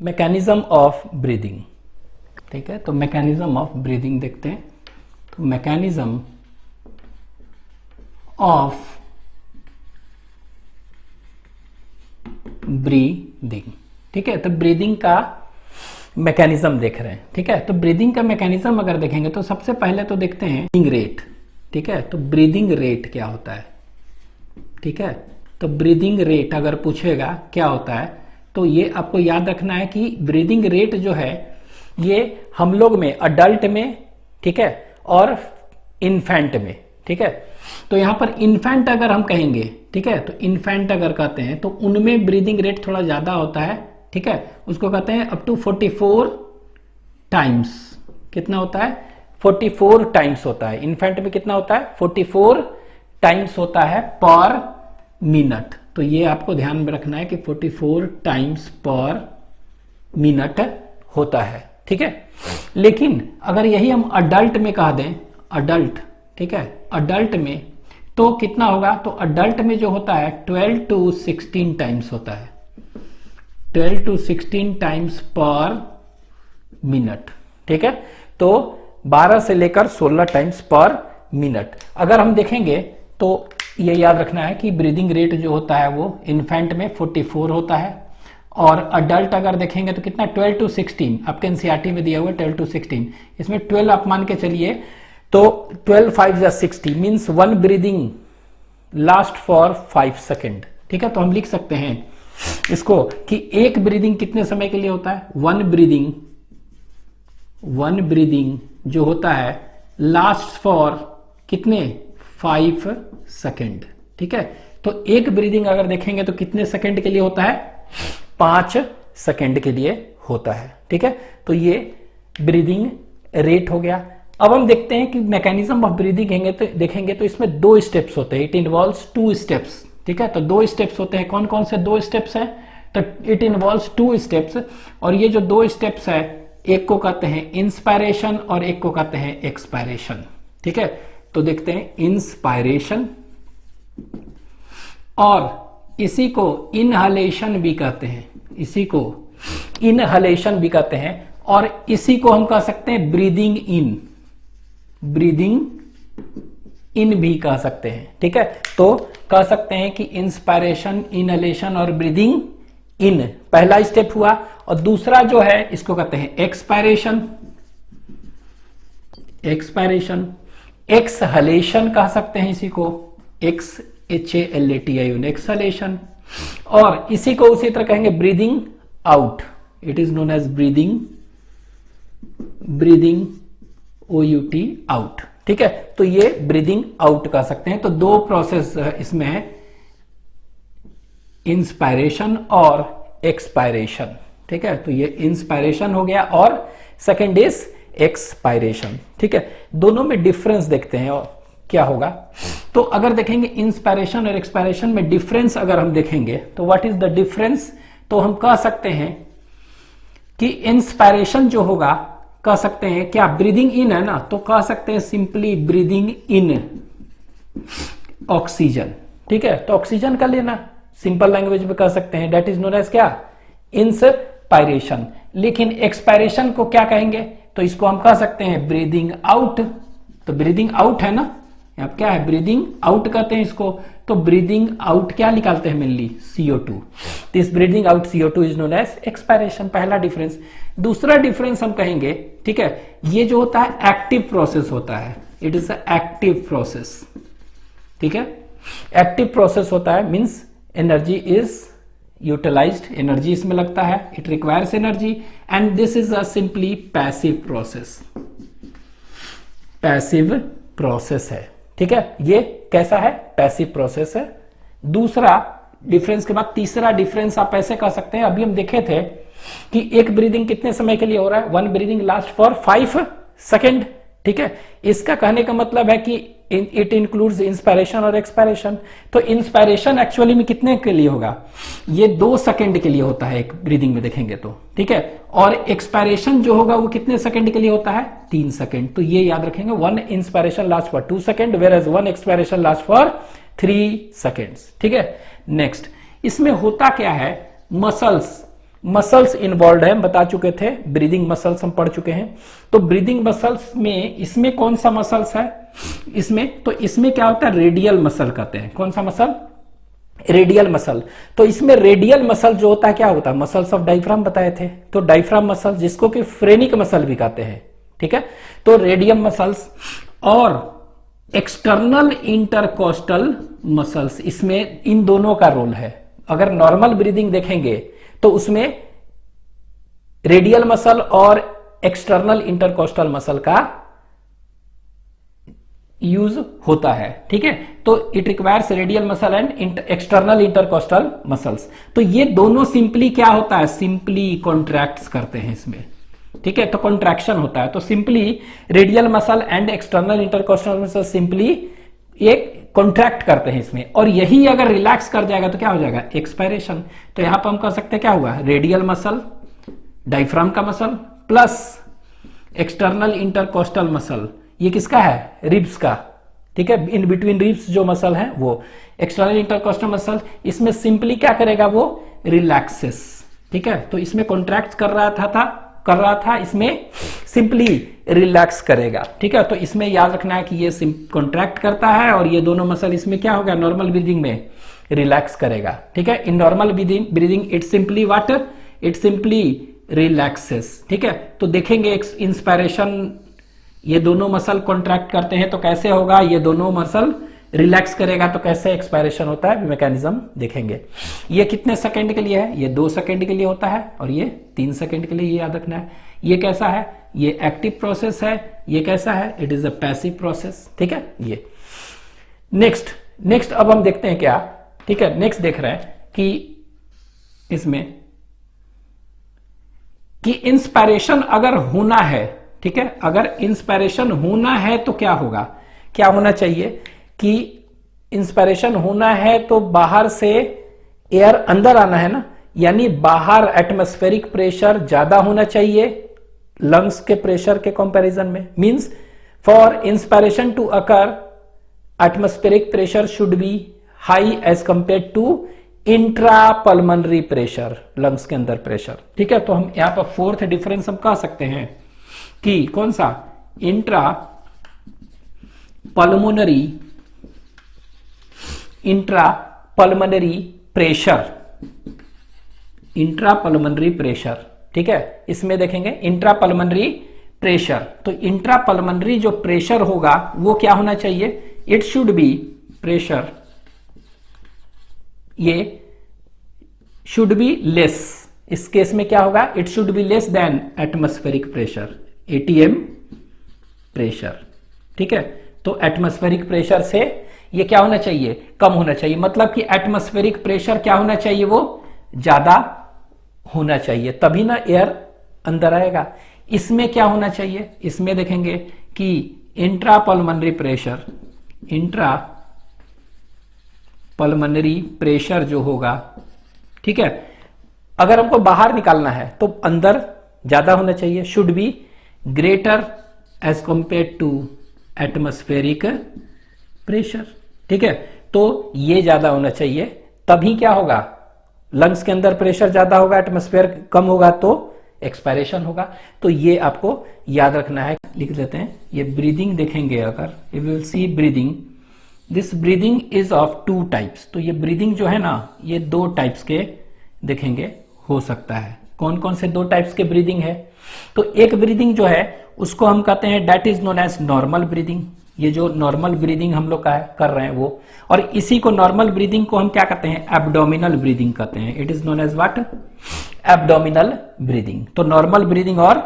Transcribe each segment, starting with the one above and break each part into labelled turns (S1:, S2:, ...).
S1: Mechanism of breathing. ठीक है, तो मैकेनिज्म ऑफ ब्रीदिंग देखते हैं। तो मैकेनिज्म ऑफ ब्रीदिंग, ठीक है, तो ब्रीदिंग का मैकेनिज्म देख रहे हैं। ठीक है, तो ब्रीदिंग का मैकेनिज्म अगर देखेंगे तो सबसे पहले तो देखते हैं ब्रीदिंग रेट। ठीक है, तो ब्रीदिंग रेट क्या होता है। ठीक है, तो ब्रीदिंग रेट अगर पूछेगा क्या होता है तो ये आपको याद रखना है कि ब्रीदिंग रेट जो है ये हम लोग में, अडल्ट में, ठीक है, और इन्फेंट में। ठीक है, तो यहां पर इन्फेंट अगर हम कहेंगे, ठीक है, तो इन्फेंट अगर कहते हैं तो उनमें ब्रीदिंग रेट थोड़ा ज्यादा होता है। ठीक है, उसको कहते हैं अप टू 44 टाइम्स। कितना होता है? 44 टाइम्स होता है। इन्फेंट में कितना होता है? 44 टाइम्स होता है पर मिनट। तो ये आपको ध्यान में रखना है कि 44 टाइम्स पर मिनट होता है। ठीक है, लेकिन अगर यही हम अडल्ट में कह दें, अडल्ट, ठीक है, अडल्ट में तो कितना होगा? तो अडल्ट में जो होता है 12 to 16 टाइम्स होता है। 12 to 16 टाइम्स पर मिनट। ठीक है, तो 12 से लेकर 16 टाइम्स पर मिनट। अगर हम देखेंगे तो ये याद रखना है कि ब्रीदिंग रेट जो होता है वो इन्फेंट में 44 होता है, और अडल्ट अगर देखेंगे तो कितना? 12 to 16। आपके एनसीईआरटी में दिया हुआ है 12 to 16, इसमें 12 आप मान के चलिए, तो 12 5 या 60 means one breathing last for 5 second. ठीक है, तो हम लिख सकते हैं इसको कि एक ब्रीदिंग कितने समय के लिए होता है? वन ब्रीदिंग जो होता है लास्ट फॉर कितने? 5 सेकेंड। ठीक है, तो एक ब्रीदिंग अगर देखेंगे तो कितने सेकेंड के लिए होता है? 5 सेकेंड के लिए होता है। ठीक है, तो ये ब्रीदिंग रेट हो गया। अब हम देखते हैं कि मैकेनिज्म ऑफ ब्रीदिंग देखेंगे तो इसमें 2 स्टेप्स होते हैं। It involves 2 steps. ठीक है, तो 2 स्टेप्स होते हैं। कौन कौन से 2 स्टेप्स हैं? तो इट इन्वॉल्व्स 2 स्टेप्स, और ये जो 2 स्टेप्स है एक को कहते हैं इंस्पायरेशन और एक को कहते हैं एक्सपायरेशन। ठीक है, तो देखते हैं इंस्पायरेशन, और इसी को इनहलेशन भी कहते हैं, इसी को इनहलेशन भी कहते हैं, और इसी को हम कह सकते हैं ब्रीदिंग इन भी कह सकते हैं। ठीक है, तो कह सकते हैं कि इंस्पायरेशन, इनहलेशन और ब्रीदिंग इन पहला स्टेप हुआ, और दूसरा जो है इसको कहते हैं एक्सपायरेशन। एक्सहलेशन कह सकते हैं इसी को, XHALATION, एक्सहलेशन, और इसी को उसी तरह कहेंगे breathing out. It is known as breathing OUT out. ठीक है, तो ये ब्रीदिंग आउट कह सकते हैं। तो 2 प्रोसेस इसमें है, इंस्पायरेशन और एक्सपायरेशन। ठीक है, तो ये इंस्पायरेशन हो गया और सेकेंड इज एक्सपायरेशन। ठीक है, दोनों में डिफरेंस देखते हैं और क्या होगा। तो अगर देखेंगे इंस्पायरेशन और एक्सपायरेशन में डिफरेंस अगर हम देखेंगे तो व्हाट इज द डिफरेंस? तो हम कह सकते हैं कि इंस्पायरेशन जो होगा, कह सकते हैं क्या? ब्रीदिंग इन है ना, तो कह सकते हैं सिंपली ब्रीदिंग इन ऑक्सीजन। ठीक है, तो ऑक्सीजन का लेना, सिंपल लैंग्वेज में कह सकते हैं, दैट इज नोन एज क्या? इंस्पायरेशन। लेकिन एक्सपायरेशन को क्या कहेंगे? तो इसको हम कह सकते हैं ब्रीदिंग आउट। तो ब्रीदिंग आउट है ना, अब क्या है? ब्रीदिंग आउट कहते हैं इसको। तो ब्रीदिंग आउट क्या निकालते हैं? Mainly CO2। This breathing out CO2 is known as expiration, पहला डिफरेंस। दूसरा डिफरेंस हम कहेंगे, ठीक है, ये जो होता है एक्टिव प्रोसेस होता है। It is a active process. ठीक है, एक्टिव प्रोसेस होता है means energy is utilised, energy इसमें लगता है, it requires energy, and this is a simply passive process. Passive process है। ठीक है, ये कैसा है? पैसिव प्रोसेस है। दूसरा डिफरेंस के बाद तीसरा डिफरेंस आप ऐसे कह सकते हैं, अभी हम देखे थे कि एक ब्रीदिंग कितने समय के लिए हो रहा है? One breathing last for 5 second. ठीक है, इसका कहने का मतलब है कि इट इंक्लूड्स इंस्पायरेशन और एक्सपायरेशन। तो इंस्पायरेशन एक्चुअली में कितने के लिए होगा? ये 2 सेकेंड के लिए होता है एक ब्रीदिंग में देखेंगे तो। ठीक है, और एक्सपायरेशन जो होगा वो कितने सेकेंड के लिए होता है? 3 सेकेंड। तो ये याद रखेंगे, 1 inspiration last for 2 second, whereas 1 expiration last for 3 seconds. ठीक है, नेक्स्ट इसमें होता क्या है? मसल्स मसल्स इन्वॉल्व है, बता चुके थे, ब्रीदिंग मसल्स हम पढ़ चुके हैं। तो ब्रीदिंग मसल्स में इसमें कौन सा मसल्स है इसमें, तो इसमें क्या होता है, रेडियल मसल कहते हैं। कौन सा मसल, रेडियल मसल। तो इसमें रेडियल मसल जो होता है क्या होता है, मसल्स ऑफ डायफ्राम बताए थे, तो डायफ्राम मसल जिसको कि फ्रेनिक मसल भी कहते हैं, ठीक है। तो रेडियम मसल्स और एक्सटर्नल इंटरकोस्टल मसल्स, इसमें इन दोनों का रोल है। अगर नॉर्मल ब्रीदिंग देखेंगे तो उसमें रेडियल मसल और एक्सटर्नल इंटरकोस्टल मसल का यूज होता है, ठीक है। तो it requires radial muscle and external intercostal muscles. तो ये दोनों सिंपली क्या होता है, सिंपली कॉन्ट्रैक्ट्स करते हैं इसमें, ठीक है। तो कॉन्ट्रैक्शन होता है, तो simply radial muscle and external intercostal muscle simply एक कॉन्ट्रैक्ट करते हैं इसमें, और यही अगर रिलैक्स कर जाएगा तो क्या हो जाएगा, एक्सपायरेशन। तो यहां पर हम कह सकते हैं क्या हुआ, रेडियल मसल, डायफ्राम का muscle plus external intercostal muscle, ये किसका है, रिब्स का, ठीक है। इन बिटवीन रिब्स जो मसल है वो एक्सटर्नल इंटरकोस्टल मसल, इसमें सिंपली क्या करेगा, वो रिलैक्सेस, ठीक है। तो इसमें कॉन्ट्रैक्ट कर रहा था, इसमें सिंपली रिलैक्स करेगा, ठीक है। तो इसमें याद रखना है कि ये कॉन्ट्रैक्ट करता है और ये दोनों मसल इसमें क्या होगा, नॉर्मल ब्रीदिंग में रिलैक्स करेगा, ठीक है। In normal breathing it simply what, it simply relaxes, ठीक है। तो देखेंगे इंस्पायरेशन, ये दोनों मसल कॉन्ट्रैक्ट करते हैं तो कैसे होगा, ये दोनों मसल रिलैक्स करेगा तो कैसे एक्सपायरेशन होता है, मैकेनिज्म देखेंगे। ये कितने सेकंड के लिए है, ये 2 सेकंड के लिए होता है और ये 3 सेकंड के लिए, ये याद रखना है। ये कैसा है, ये एक्टिव प्रोसेस है, ये कैसा है, it is a passive process, ठीक है। ये नेक्स्ट अब हम देखते हैं क्या, ठीक है। नेक्स्ट देख रहे हैं कि इसमें कि इंस्पायरेशन अगर होना है, ठीक है, अगर इंस्पायरेशन होना है तो क्या होगा, क्या होना चाहिए कि इंस्पायरेशन होना है तो बाहर से एयर अंदर आना है ना, यानी बाहर एटमॉस्फेरिक प्रेशर ज्यादा होना चाहिए लंग्स के प्रेशर के कंपैरिजन में। Means for inspiration to occur atmospheric pressure should be high as compare to intra pulmonary pressure, lungs के अंदर प्रेशर, ठीक है। तो हम यहां पर फोर्थ डिफरेंस हम कह सकते हैं कि कौन सा, इंट्रा पल्मोनरी प्रेशर, ठीक है। इसमें देखेंगे इंट्रा पल्मोनरी प्रेशर, तो इंट्रा पल्मोनरी जो प्रेशर होगा वो क्या होना चाहिए, इट शुड बी प्रेशर, ये शुड बी लेस। इस केस में क्या होगा, it should be less than atmospheric pressure, ATM pressure, ठीक है। तो एटमॉस्फेरिक प्रेशर से ये क्या होना चाहिए, कम होना चाहिए। मतलब कि एटमॉस्फेरिक प्रेशर क्या होना चाहिए, वो ज्यादा होना चाहिए, तभी ना एयर अंदर आएगा। इसमें क्या होना चाहिए, इसमें देखेंगे कि इंट्रा पल्मोनरी प्रेशर जो होगा, ठीक है, अगर हमको बाहर निकालना है तो अंदर ज्यादा होना चाहिए, should be greater as compare to atmospheric pressure, ठीक है। तो ये ज्यादा होना चाहिए, तभी क्या होगा, लंग्स के अंदर प्रेशर ज्यादा होगा, एटमॉस्फेयर कम होगा तो एक्सपायरेशन होगा। तो ये आपको याद रखना है, लिख देते हैं। ये ब्रीदिंग देखेंगे, अगर you will see breathing, this breathing is of 2 types. तो ये ब्रीदिंग जो है ना, ये 2 टाइप्स के देखेंगे हो सकता है। कौन कौन से 2 टाइप्स के ब्रीदिंग है, तो एक ब्रीदिंग जो है उसको हम कहते हैं that is known as normal breathing. ये जो नॉर्मल ब्रीदिंग हम लोग का कर रहे हैं वो, और इसी को नॉर्मल ब्रीदिंग को हम क्या कहते हैं, एब्डोमिनल ब्रीदिंग कहते हैं। It is known as what, abdominal breathing. तो नॉर्मल ब्रीदिंग और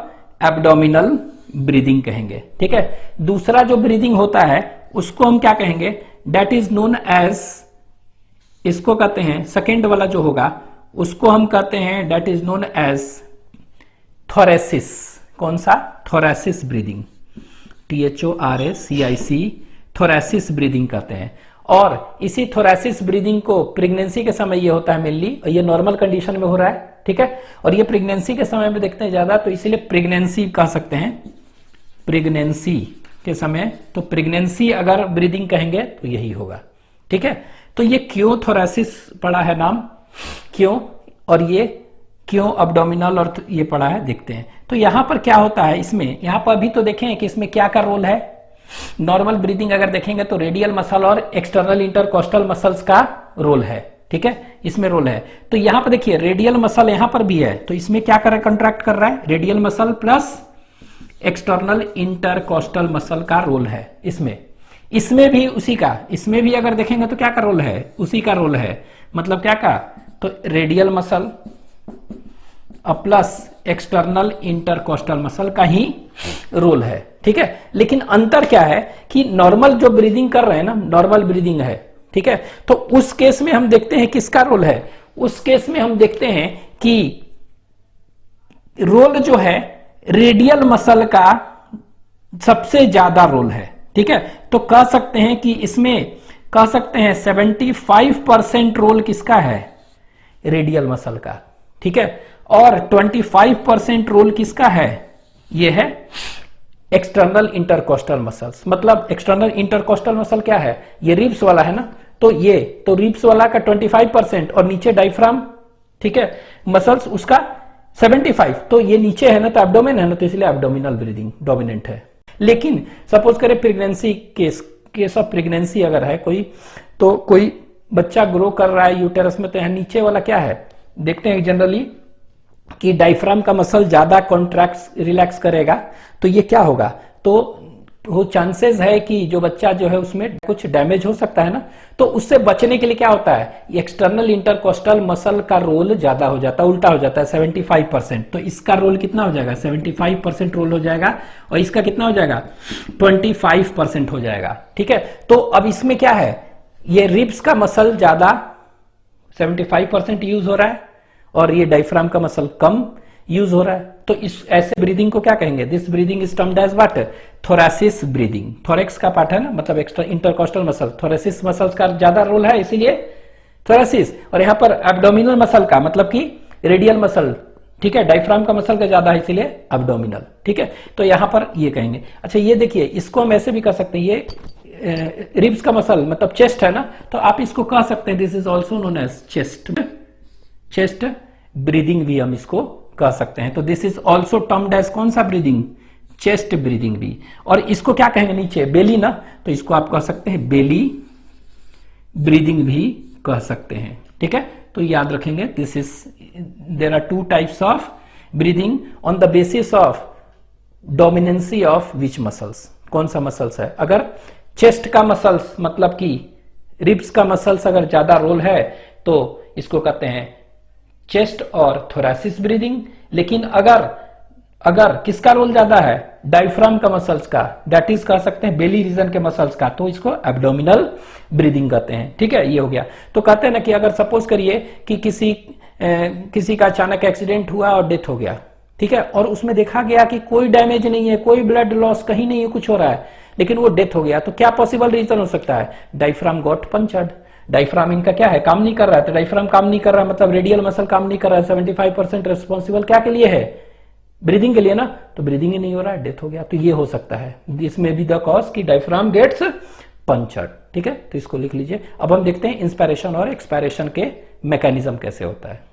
S1: एब्डोमिनल ब्रीदिंग कहेंगे, ठीक है। दूसरा जो ब्रीदिंग होता है उसको हम क्या कहेंगे, दैट इज नोन एज, इसको कहते हैं सेकेंड वाला जो होगा उसको हम कहते हैं that is known as thoracic. कौन सा, thoracic breathing, THORACIC, thoracic breathing कहते हैं। और इसी थोरेसिस ब्रीदिंग को प्रेगनेंसी के समय ये होता है मेनली, और ये नॉर्मल कंडीशन में हो रहा है, ठीक है। और ये प्रेगनेंसी के समय में देखते हैं ज्यादा, तो इसीलिए प्रेगनेंसी कह सकते हैं, प्रेगनेंसी के समय। तो प्रेगनेंसी अगर ब्रीदिंग कहेंगे तो यही होगा, ठीक है। तो ये क्यों थोरेसिस पड़ा है नाम, क्यों, और ये क्यों अब्डोमिनल और ये पढ़ा है, देखते हैं। तो यहां पर क्या होता है इसमें, यहां पर अभी तो देखें कि इसमें क्या का रोल है। नॉर्मल ब्रीदिंग अगर देखेंगे तो रेडियल मसल और एक्सटर्नल इंटरकोस्टल मसल्स का रोल है, ठीक है, इसमें रोल है। तो यहां पर देखिए रेडियल मसल यहां पर भी है, तो इसमें क्या कर रहा है, कंट्रैक्ट कर रहा है, radial muscle plus external intercostal muscle का रोल है इसमें भी उसी का, इसमें भी अगर देखेंगे तो क्या का रोल है, उसी का रोल है। मतलब क्या का, तो radial muscle plus external intercostal muscle का ही रोल है, ठीक है। लेकिन अंतर क्या है कि नॉर्मल जो ब्रीदिंग कर रहे हैं ना, नॉर्मल ब्रीदिंग है, ठीक है, तो उस केस में हम देखते हैं किसका रोल है, उस केस में हम देखते हैं कि रोल जो है रेडियल मसल का सबसे ज्यादा रोल है, ठीक है। तो कह सकते हैं कि इसमें कह सकते हैं 75% रोल किसका है, रेडियल मसल का, ठीक है, और 25% रोल किसका है, ये है एक्सटर्नल इंटरकोस्टल मसल्स। मतलब एक्सटर्नल इंटरकोस्टल मसल क्या है, ये रिब्स वाला है ना, तो ये तो रिब्स वाला का 25% और नीचे डायफ्राम, ठीक है, मसल्स उसका 75, तो ये नीचे है ना, तो एब्डोमेन है ना, तो इसलिए एब्डोमिनल ब्रीदिंग डोमिनेंट है। लेकिन सपोज करें प्रेगनेंसी केस ऑफ प्रेगनेंसी अगर है कोई, तो कोई बच्चा ग्रो कर रहा है यूटेरस में, तो यहां नीचे वाला क्या है, देखते हैं जनरली कि डायफ्राम का मसल ज्यादा कॉन्ट्रैक्ट रिलैक्स करेगा, तो ये क्या होगा, तो वो चांसेस है कि जो बच्चा जो है उसमें कुछ डैमेज हो सकता है ना, तो उससे बचने के लिए क्या होता है, एक्सटर्नल इंटरकोस्टल मसल का रोल ज्यादा हो जाता है, उल्टा हो जाता है 75%। तो इसका रोल कितना हो जाएगा, 75% रोल हो जाएगा, और इसका कितना हो जाएगा, 25% हो जाएगा, ठीक है। तो अब इसमें क्या है, ये रिब्स का मसल ज्यादा 75% यूज हो रहा है और ये डायफ्राम का मसल कम यूज हो रहा है। तो इस ऐसे ब्रीदिंग को क्या कहेंगे, this breathing is termed as what, thoracic breathing. Thorax का पार्ट है ना, मतलब extra intercostal muscle, thoracic muscles का ज्यादा रोल है इसीलिए थोरेसिस, और यहां पर एब्डोमिनल मसल का मतलब कि रेडियल मसल, ठीक है, डायफ्राम का मसल का ज्यादा है इसीलिए एब्डोमिनल, ठीक है। तो यहां पर ये कहेंगे। अच्छा ये देखिए, इसको हम ऐसे भी कर सकते हैं, ये रिब्स का मसल मतलब चेस्ट है ना, तो आप इसको कह सकते हैं this is also known as chest breathing भी हम इसको कह सकते हैं। तो this is also termed as कौन सा ब्रीदिंग, चेस्ट ब्रीदिंग भी। और इसको क्या कहेंगे नीचे, बेली ना, तो इसको आप कह सकते हैं बेली ब्रीदिंग भी कह सकते हैं, ठीक है। तो याद रखेंगे this is, there are two types of breathing on the basis of dominancy of which muscles, कौन सा मसल्स है। अगर चेस्ट का मसल्स मतलब कि रिब्स का मसल्स अगर ज्यादा रोल है तो इसको कहते हैं चेस्ट और थोरेसिस ब्रीदिंग। लेकिन अगर किसका रोल ज्यादा है, डायफ्राम का मसल्स का, दैट इज कह सकते हैं बेली रीजन के मसल्स का, तो इसको एब्डोमिनल ब्रीदिंग कहते हैं, ठीक है। ये हो गया। तो कहते हैं ना कि अगर सपोज करिए कि किसी का अचानक एक्सीडेंट हुआ और डेथ हो गया, ठीक है, और उसमें देखा गया कि कोई डैमेज नहीं है, कोई ब्लड लॉस कहीं नहीं है, कुछ हो रहा है, लेकिन वो डेथ हो गया, तो क्या पॉसिबल रीजन हो सकता है, डायफ्राम गॉट पंचर्ड। डायफ्राम इनका क्या है, काम नहीं कर रहा है, तो डायफ्राम काम नहीं कर रहा है मतलब रेडियल मसल काम नहीं कर रहा है। 75% रिस्पॉन्सिबल क्या के लिए है, ब्रीदिंग के लिए ना, तो ब्रीदिंग ही नहीं हो रहा है, डेथ हो गया, तो ये हो सकता है। इसमें भी द कॉज की डायफ्राम गेट्स पंचर्ड, ठीक है। तो इसको लिख लीजिए। अब हम देखते हैं इंस्पायरेशन और एक्सपायरेशन के मैकेनिज्म कैसे होता है।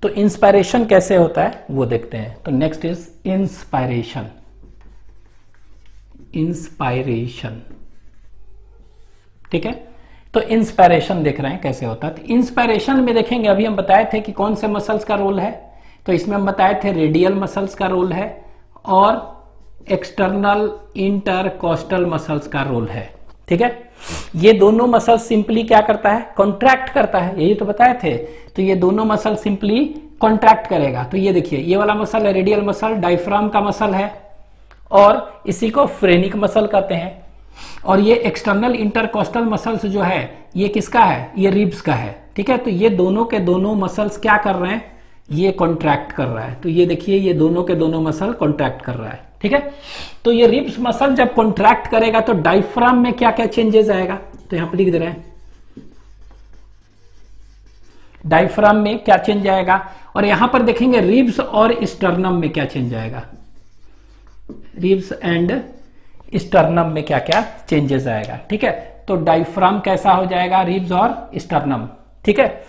S1: तो इंस्पायरेशन कैसे होता है वो देखते हैं। तो नेक्स्ट इज इंस्पायरेशन। ठीक है, तो इंस्पायरेशन देख रहे हैं कैसे होता है। तो इंस्पायरेशन में देखेंगे, अभी हम बताए थे कि कौन से मसल्स का रोल है, तो इसमें हम बताए थे रेडियल मसल्स का रोल है और एक्सटर्नल इंटरकोस्टल मसल्स का रोल है, ठीक है। ये दोनों मसल सिंपली क्या करता है, कॉन्ट्रैक्ट करता है, यही तो बताए थे। तो ये दोनों मसल सिंपली कॉन्ट्रैक्ट करेगा। तो ये देखिए, ये वाला मसल है रेडियल मसल, डायफ्राम का मसल है और इसी को फ्रेनिक मसल कहते हैं। और ये एक्सटर्नल इंटरकोस्टल मसल्स जो है ये किसका है, ये रिब्स का है, ठीक है। तो ये दोनों के दोनों मसल्स क्या कर रहे हैं, ये कॉन्ट्रैक्ट कर रहा है। तो ये देखिए, ये दोनों के दोनों मसल कॉन्ट्रैक्ट कर रहा है, ठीक है। तो ये रिब्स मसल जब कॉन्ट्रैक्ट करेगा तो डायफ्राम में क्या क्या चेंजेस आएगा, तो यहां पर लिख दे रहे हैं डायफ्राम में क्या चेंज आएगा। और यहां पर देखेंगे रिब्स और स्टर्नम में क्या चेंज आएगा, रिब्स एंड स्टर्नम में क्या क्या चेंजेस आएगा, ठीक है। तो डायफ्राम कैसा हो जाएगा, रिब्स और स्टर्नम, ठीक है।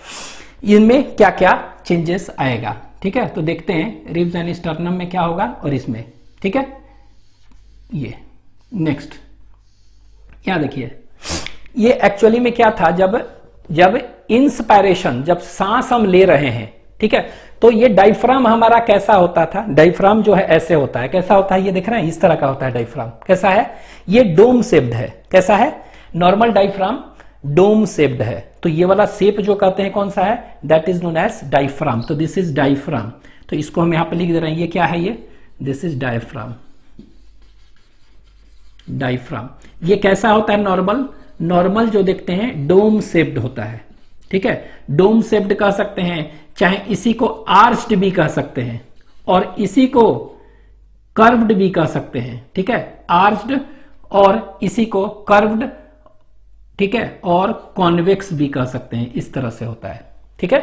S1: इनमें क्या क्या चेंजेस आएगा। ठीक है, तो देखते हैं रिब्स एंड स्टर्नम में क्या होगा और इसमें। ठीक है, ये नेक्स्ट यहां देखिए, ये एक्चुअली में क्या था, जब इंस्पायरेशन, जब सांस हम ले रहे हैं, ठीक है, तो ये डायफ्राम हमारा कैसा होता था, डायफ्राम जो है ऐसे होता है, कैसा होता है ये देख रहे हैं, इस तरह का होता है डायफ्राम। कैसा है, ये डोम शेप्ड है। कैसा है, नॉर्मल डायफ्राम डोम शेप्ड है। तो ये वाला शेप जो कहते हैं कौन सा है, that is known as diaphragm. तो दिस इज डायफ्राम, तो इसको हम यहां पे लिख दे रहे हैं, ये क्या है, ये दिस इज डायफ्राम। डायफ्राम ये कैसा होता है, नॉर्मल जो देखते हैं डोम शेप्ड होता है। ठीक है, डोम शेप्ड कह सकते हैं, चाहे इसी को आर्च्ड भी कह सकते हैं और इसी को कर्व्ड भी कह सकते हैं। ठीक है, आर्च्ड और इसी को कर्व्ड, ठीक है, और कॉन्वेक्स भी कह सकते हैं, इस तरह से होता है। ठीक है,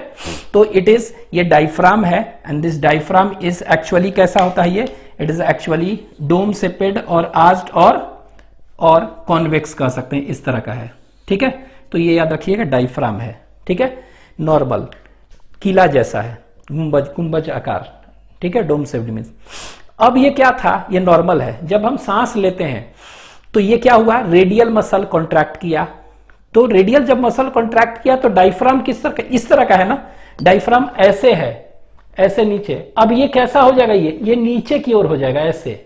S1: तो इट इज, ये डायफ्राम है and this diaphragm is actually कैसा होता है, ये it is actually dome shaped और आर्च्ड और कॉन्वेक्स कह सकते हैं, इस तरह का है। ठीक है, तो ये याद रखिएगा डायफ्राम है। ठीक है, नॉर्मल किला जैसा है, गुंबज आकार। ठीक है, डोम शेप्ड मींस। अब ये क्या था, ये नॉर्मल है। जब हम सांस लेते हैं तो ये क्या हुआ, रेडियल मसल कॉन्ट्रैक्ट किया। तो रेडियल जब मसल कॉन्ट्रैक्ट किया तो डायफ्राम किस तरह का, इस तरह का है ना, डायफ्राम ऐसे है, ऐसे नीचे। अब ये कैसा हो जाएगा, ये नीचे की ओर हो जाएगा ऐसे।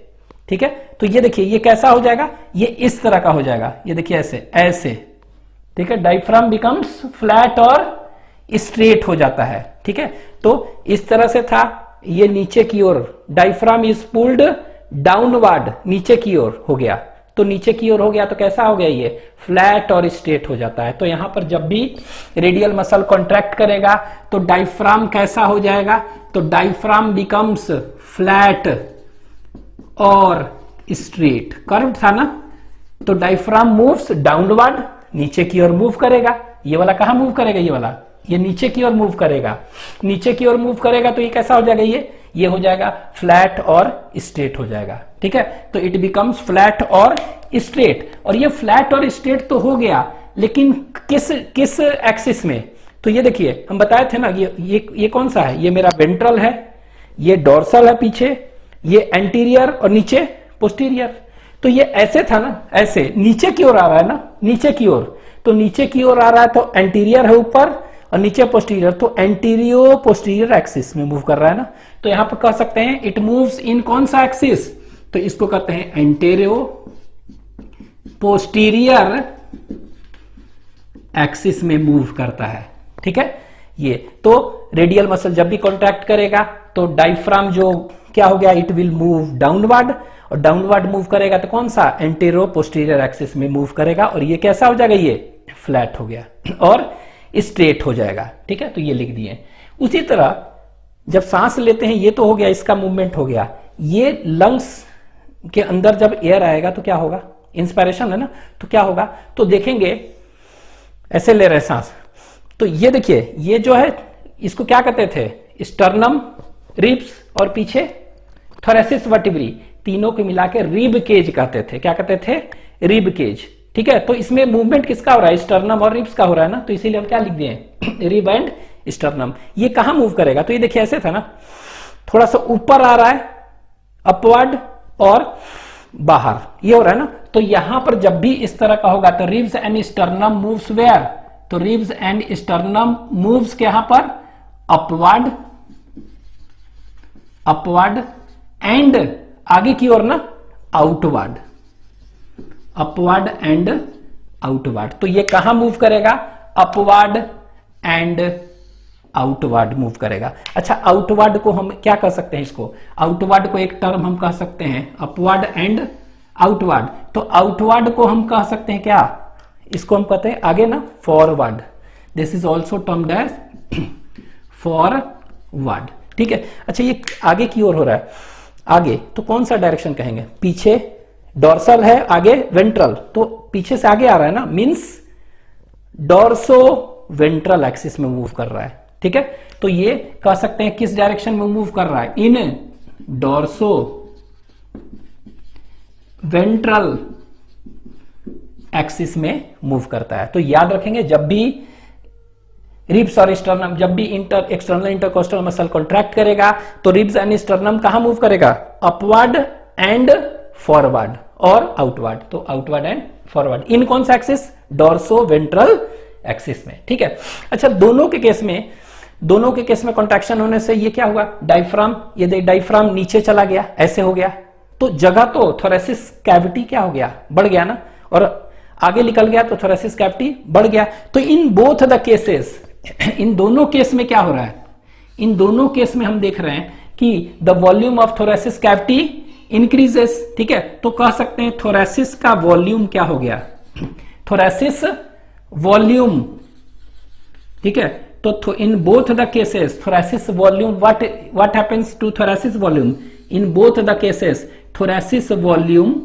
S1: ठीक है, तो ये देखिए ये कैसा हो जाएगा, ये इस तरह का हो जाएगा, ये देखिए ऐसे ऐसे। ठीक है, डायफ्राम बिकम्स फ्लैट और स्ट्रेट हो जाता है। ठीक है, तो इस तरह से था, ये नीचे की ओर, डायफ्राम इज पुल्ड डाउनवर्ड, नीचे की ओर हो गया। तो नीचे की ओर हो गया तो कैसा हो गया, ये फ्लैट और स्ट्रेट हो जाता है। तो यहां पर जब भी रेडियल मसल कॉन्ट्रैक्ट करेगा तो डायफ्राम कैसा हो जाएगा, तो डायफ्राम बिकम्स फ्लैट और स्ट्रेट। कर्व्ड था ना, तो डायफ्राम मूव्स डाउनवर्ड, नीचे की ओर मूव करेगा। ये वाला कहां मूव करेगा, ये वाला, ये नीचे की ओर मूव करेगा। नीचे की ओर मूव करेगा तो ये कैसा हो जाएगा, ये हो जाएगा फ्लैट और स्ट्रेट हो जाएगा। ठीक है, तो इट बिकम्स फ्लैट और स्ट्रेट। और ये फ्लैट और स्ट्रेट तो हो गया, लेकिन किस एक्सिस में, तो ये देखिए हम बताए थे ना, ये कौन सा है, ये मेरा वेंट्रल है, ये डोर्सल है पीछे, ये एंटीरियर और नीचे पोस्टीरियर। तो ये ऐसे था ना, ऐसे नीचे की ओर आ रहा है ना, नीचे की ओर, तो नीचे की ओर आ रहा है तो एंटीरियर है ऊपर और नीचे पोस्टीरियर, तो एंटीरियो पोस्टीरियर एक्सिस में मूव कर रहा है ना। तो यहां पर कह सकते हैं इट मूव्स इन कौन सा एक्सिस, तो इसको कहते हैं एंटीरियो पोस्टीरियर एक्सिस में मूव करता है। ठीक है, ये तो रेडियल मसल जब भी कॉन्ट्रैक्ट करेगा तो डायफ्राम जो क्या हो गया, इट विल मूव डाउनवर्ड, और डाउनवर्ड मूव करेगा तो कौन सा, एंटीरियो पोस्टीरियर एक्सिस में मूव करेगा, और ये कैसा हो जाएगा, ये फ्लैट हो गया और स्ट्रेट हो जाएगा। ठीक है, तो ये लिख दिए। उसी तरह जब सांस लेते हैं, ये तो हो गया, इसका मूवमेंट हो गया। ये लंग्स के अंदर जब एयर आएगा तो क्या होगा, इंस्पायरेशन है ना, तो क्या होगा, तो देखेंगे ऐसे ले रहे सांस, तो ये देखिए ये जो है इसको क्या कहते थे, स्टर्नम, रिब्स और पीछे थोरेसिस वर्टिब्री, तीनों को मिला के रिब केज कहते थे। क्या कहते थे, रिब केज। ठीक है, तो इसमें मूवमेंट किसका हो रहा है, स्टर्नम और रिब्स का हो रहा है ना, तो इसीलिए हम क्या लिख दिए, रिब एंड स्टर्नम। ये कहां मूव करेगा, तो ये देखिए ऐसे था ना, थोड़ा सा ऊपर आ रहा है, अपवर्ड और बाहर, ये हो रहा है ना। तो यहां पर जब भी इस तरह का होगा तो ribs and sternum moves where, तो रिब्स एंड स्टर्नम मूव्स के यहां पर अपवर्ड, अपवर्ड एंड आगे की ओर ना आउटवर्ड, अपवर्ड एंड आउटवर्ड। तो ये कहां मूव करेगा, अपवर्ड एंड आउटवर्ड मूव करेगा। अच्छा, आउटवर्ड को हम क्या कह सकते हैं, इसको आउटवर्ड को एक टर्म हम कह सकते हैं अपवर्ड एंड आउटवर्ड। तो आउटवर्ड को हम कह सकते हैं क्या, इसको हम कहते हैं आगे ना forward, this is also termed as forward. ठीक है, अच्छा ये आगे की ओर हो रहा है, आगे तो कौन सा डायरेक्शन कहेंगे, पीछे डोर्सल है, आगे वेंट्रल, तो पीछे से आगे आ रहा है ना, मींस डोर्सो वेंट्रल एक्सिस में मूव कर रहा है। ठीक है, तो ये कह सकते हैं किस डायरेक्शन में मूव कर रहा है, इन डोर्सो वेंट्रल एक्सिस में मूव करता है। तो याद रखेंगे जब भी रिब्स और स्टर्नम, जब भी एक्सटर्नल इंटरकोस्टल मसल कॉन्ट्रैक्ट करेगा तो रिब्स एंड स्टर्नम कहां मूव करेगा, अपवर्ड एंड फॉरवर्ड और आउटवर्ड, तो आउटवर्ड एंड फॉरवर्ड। इन कौन सा एक्सिस, डोर्सो वेंट्रल एक्सिस में, ठीक है। अच्छा, दोनों के केस में कॉन्ट्रैक्शन होने से ये क्या हुआ, डायफ्राम, ये डायफ्राम नीचे चला गया, ऐसे हो गया, तो जगह तो थोरेसिस कैविटी क्या हो गया, बढ़ गया ना, और आगे निकल गया तो थोरेसिस कैविटी बढ़ गया। तो इन बोथ द केसेस, इन दोनों केस में क्या हो रहा है, इन दोनों केस में हम देख रहे हैं कि the volume of thoracic cavity increases, ठीक है। तो कह सकते हैं थोरेसिस का वॉल्यूम क्या हो गया, थोरेसिस वॉल्यूम, ठीक है। तो in both the cases thoracic volume, what happens to thoracic volume, in both the cases thoracic volume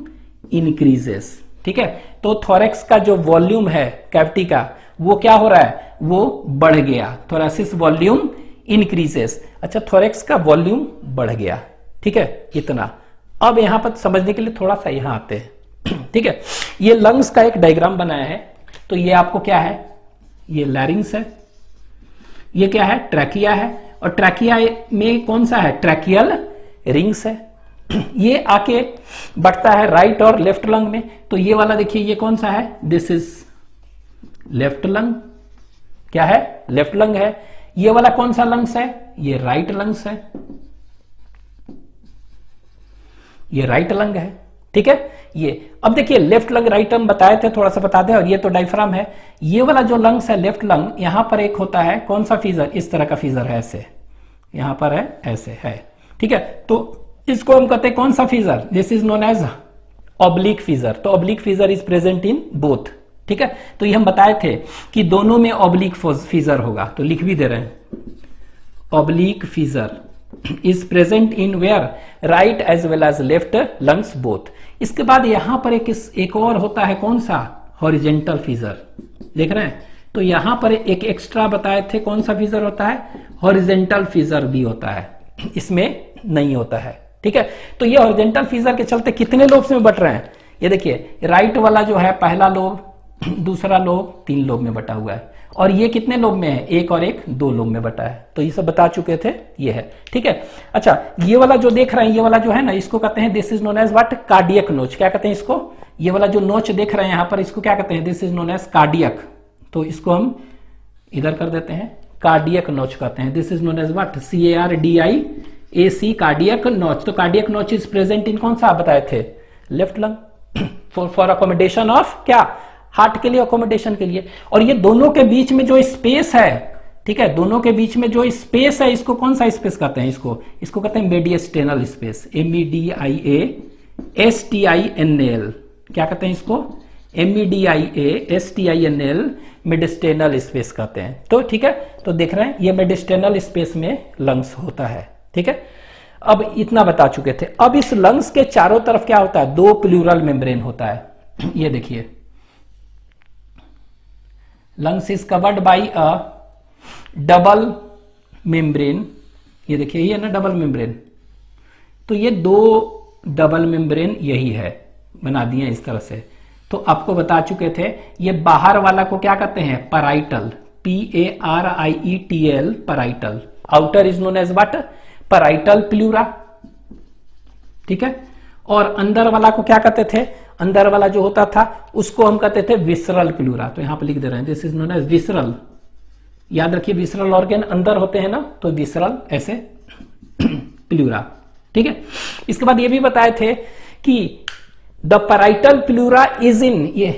S1: increases, ठीक है। तो थोरेक्स का जो वॉल्यूम है कैविटी का वो क्या हो रहा है, वो बढ़ गया, थोरेसिस वॉल्यूम इंक्रीजेस। अच्छा, थोरेक्स का वॉल्यूम बढ़ गया, ठीक है, इतना। अब यहां पर समझने के लिए थोड़ा सा यहां आते हैं, ठीक है। ये लंग्स का एक डायग्राम बनाया है, तो ये आपको क्या है, ये लैरिंग्स है, ये क्या है, ट्रैकिया है, और ट्रैकिया में कौन सा है, ट्रैकियल रिंग्स है। ये आके बढ़ता है राइट और लेफ्ट लंग में, तो ये वाला देखिए, ये कौन सा है, दिस इज लेफ्ट लंग, क्या है, लेफ्ट लंग है। ये वाला कौन सा लंग्स है, ये राइट लंग्स है, ये राइट लंग है, ठीक है। ये अब देखिए लेफ्ट लंग राइट लंग बताए थे, थोड़ा सा बता दें, और ये तो डायफ्राम है। ये वाला जो लंग्स है लेफ्ट लंग, यहां पर एक होता है कौन सा फीजर, इस तरह का फीजर है, ऐसे यहां पर है, ऐसे है, ठीक है। तो इसको हम कहते हैं कौन सा fissure, this is known as oblique fissure. तो oblique fissure is present in both, ठीक है। तो ये हम बताए थे कि दोनों में ऑब्लिक फीजर होगा, तो लिख भी दे रहे हैं, oblique fissure is present in where, right as well as left lungs both. इसके बाद यहां पर एक और होता है कौन सा, हॉरिजेंटल फीजर, देख रहे हैं। तो यहां पर एक एक्स्ट्रा बताए थे कौन सा फीजर होता है, हॉरिजेंटल फीजर भी होता है, इसमें नहीं होता है, ठीक है। तो ये हॉरिजेंटल फीजर के चलते कितने लोब्स में बट रहे हैं, ये देखिए राइट वाला जो है पहला लोब, दूसरा लोब, 3 लोब में बटा हुआ है, और ये कितने लोब में है, एक और एक 2 लोब में बटा है। तो ये सब बता चुके थे, ये है, ठीक है। अच्छा, ये वाला जो देख रहे हैं, ये वाला जो है ना, इसको कहते हैं, this is known as what, cardiac notch. क्या कहते हैं इसको, ये वाला जो नोच देख रहे हैं यहां पर, इसको क्या कहते हैं, this is known as cardiac. तो इसको हम इधर कर देते हैं, कार्डियक नोच कहते हैं, this is known as what, CARDIAC, cardiac notch. तो कार्डियक नोच इज प्रेजेंट इन कौन सा आप बताए थे, left lung, for accommodation of क्या, हार्ट के लिए, अकोमोडेशन के लिए। और ये दोनों के बीच में जो स्पेस है, ठीक है, दोनों के बीच में जो स्पेस है, इसको कौन सा स्पेस कहते हैं, इसको कहते हैं मेडिस्टेनल स्पेस, MEDIASTINL, क्या कहते हैं इसको, MEDIASTINL, मेडिस्टेनल स्पेस कहते हैं। तो ठीक है, तो देख रहे हैं ये मेडिस्टेनल स्पेस में लंग्स होता है, ठीक है। अब इतना बता चुके थे। अब इस लंग्स के चारों तरफ क्या होता है, 2 प्लूरल मेम्ब्रेन होता है। ये देखिए, lungs is covered by a double membrane, ये देखिए, ये ना डबल मेम्ब्रेन। तो ये 2 डबल मेम्ब्रेन यही है, बना दिए इस तरह से। तो आपको बता चुके थे, ये बाहर वाला को क्या कहते हैं, parietal, PARIETL, parietal. Outer is known as what, parietal pleura, ठीक है। और अंदर वाला को क्या कहते थे, अंदर वाला जो होता था उसको हम कहते थे विसरल प्लूरा। तो यहां पर लिख दे रहे हैं, this is known as visceral. याद रखिए, विसरल ऑर्गन अंदर होते हैं ना, तो विसरल ऐसे प्लूरा, ठीक है। इसके बाद ये भी बताए थे कि the parietal pleura is in, ये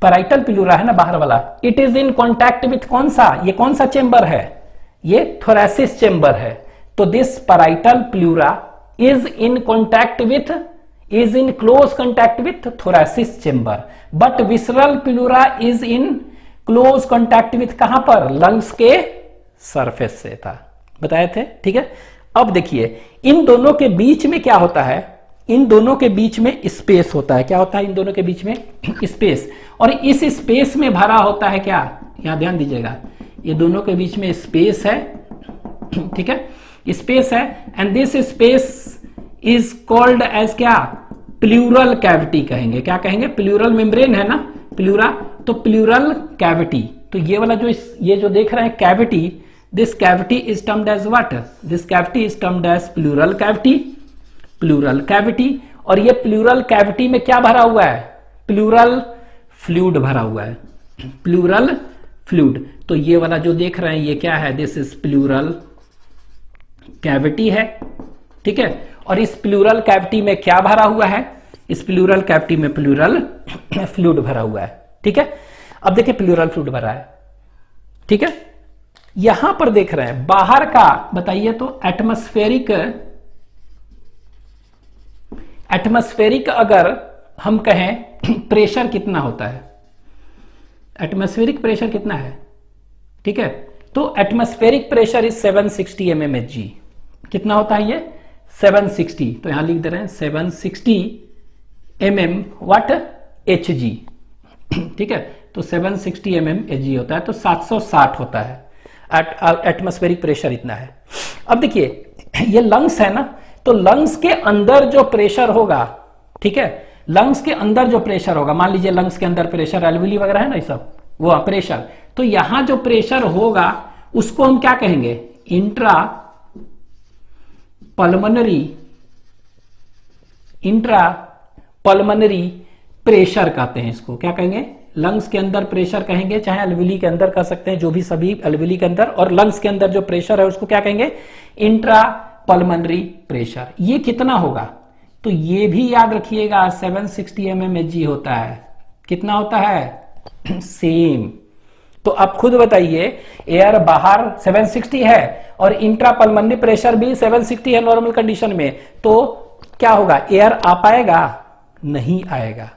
S1: पैराइटल प्लूरा है ना बाहर वाला, it is in contact with कौन सा, ये कौन सा चेंबर है, ये थोरेसिस चेंबर है। तो this parietal pleura is in contact with, is in close contact with thoracic chamber, but visceral pleura is in close contact with कहां पर, lungs के सरफेस से था, बताए थे, ठीक है। अब देखिए, इन दोनों के बीच में क्या होता है, इन दोनों के बीच में स्पेस होता है। क्या होता है इन दोनों के बीच में, स्पेस। और इस स्पेस में भरा होता है क्या, यहां ध्यान दीजिएगा, ये दोनों के बीच में स्पेस है, ठीक है, स्पेस है। And this space is called as क्या, प्लूरल कैविटी कहेंगे। क्या कहेंगे, प्लूरल मेम्ब्रेन है ना, प्लूरा, तो प्लूरल कैविटी। तो ये वाला जो ये जो देख रहे हैं cavity, this cavity is termed as what? This cavity is termed as pleural cavity, pleural cavity. और ये प्लूरल कैविटी में क्या भरा हुआ है? प्लूरल फ्लूइड भरा हुआ है, प्लूरल फ्लूइड। तो ये वाला जो देख रहे हैं ये क्या है? दिस इज प्लूरल कैविटी है, ठीक है। और इस प्लूरल कैविटी में क्या भरा हुआ है? इस प्लूरल कैविटी में प्लूरल फ्लूइड भरा हुआ है, ठीक है। अब देखिए प्लूरल फ्लूइड भरा है, ठीक है। यहां पर देख रहे हैं बाहर का, बताइए तो एटमॉस्फेरिक अगर हम कहें प्रेशर कितना होता है? एटमॉस्फेरिक प्रेशर कितना है? ठीक है, तो एटमॉस्फेरिक प्रेशर इज 760 mmHg। कितना होता है ये? 760। तो यहां लिख दे रहे हैं 760 mm व्हाट? Hg, ठीक है। तो 760 mm Hg होता है, तो 760 होता है एटमॉस्फेरिक प्रेशर इतना है। अब देखिए ये लंग्स है ना, तो लंग्स के अंदर जो प्रेशर होगा, ठीक है, लंग्स के अंदर जो प्रेशर होगा, मान लीजिए लंग्स के अंदर प्रेशर एल्वियोली वगैरह है ना, ये सब वो प्रेशर, तो यहां जो प्रेशर होगा उसको हम क्या कहेंगे? इंट्रा पल्मोनरी प्रेशर कहते हैं इसको। क्या कहेंगे? लंग्स के अंदर प्रेशर कहेंगे, चाहे एल्वियोली के अंदर कह सकते हैं, जो भी सभी एल्वियोली के अंदर, और लंग्स के अंदर जो प्रेशर है उसको क्या कहेंगे? Intra pulmonary pressure. ये कितना होगा? तो ये भी याद रखिएगा 760 mmHg होता है। कितना होता है? सेम। तो आप खुद बताइए, एयर बाहर 760 है और इंट्रा पल्मोनरी प्रेशर भी 760 है नॉर्मल कंडीशन में, तो क्या होगा? एयर आ पाएगा? नहीं आएगा।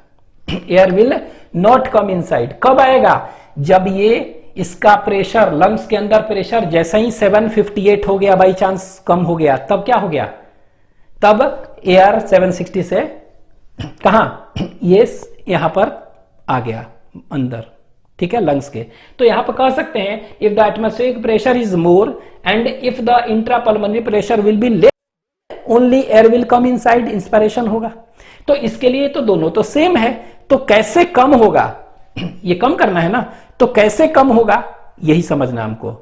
S1: Air will not come inside. कब आएगा? जब ये इसका प्रेशर, लंग्स के अंदर प्रेशर जैसे ही 758 हो गया, बाई चांस कम हो गया, तब क्या हो गया? तब एयर 760 से कहां? ये यहां पर आ गया अंदर, ठीक है, लंग्स के। तो यहां पर कह सकते हैं if the atmospheric pressure is more and if the intra pulmonary pressure will be less, only air will come inside, inspiration होगा। तो इसके लिए तो दोनों तो सेम है, तो कैसे कम होगा? ये कम करना है ना, तो कैसे कम होगा यही समझना हमको,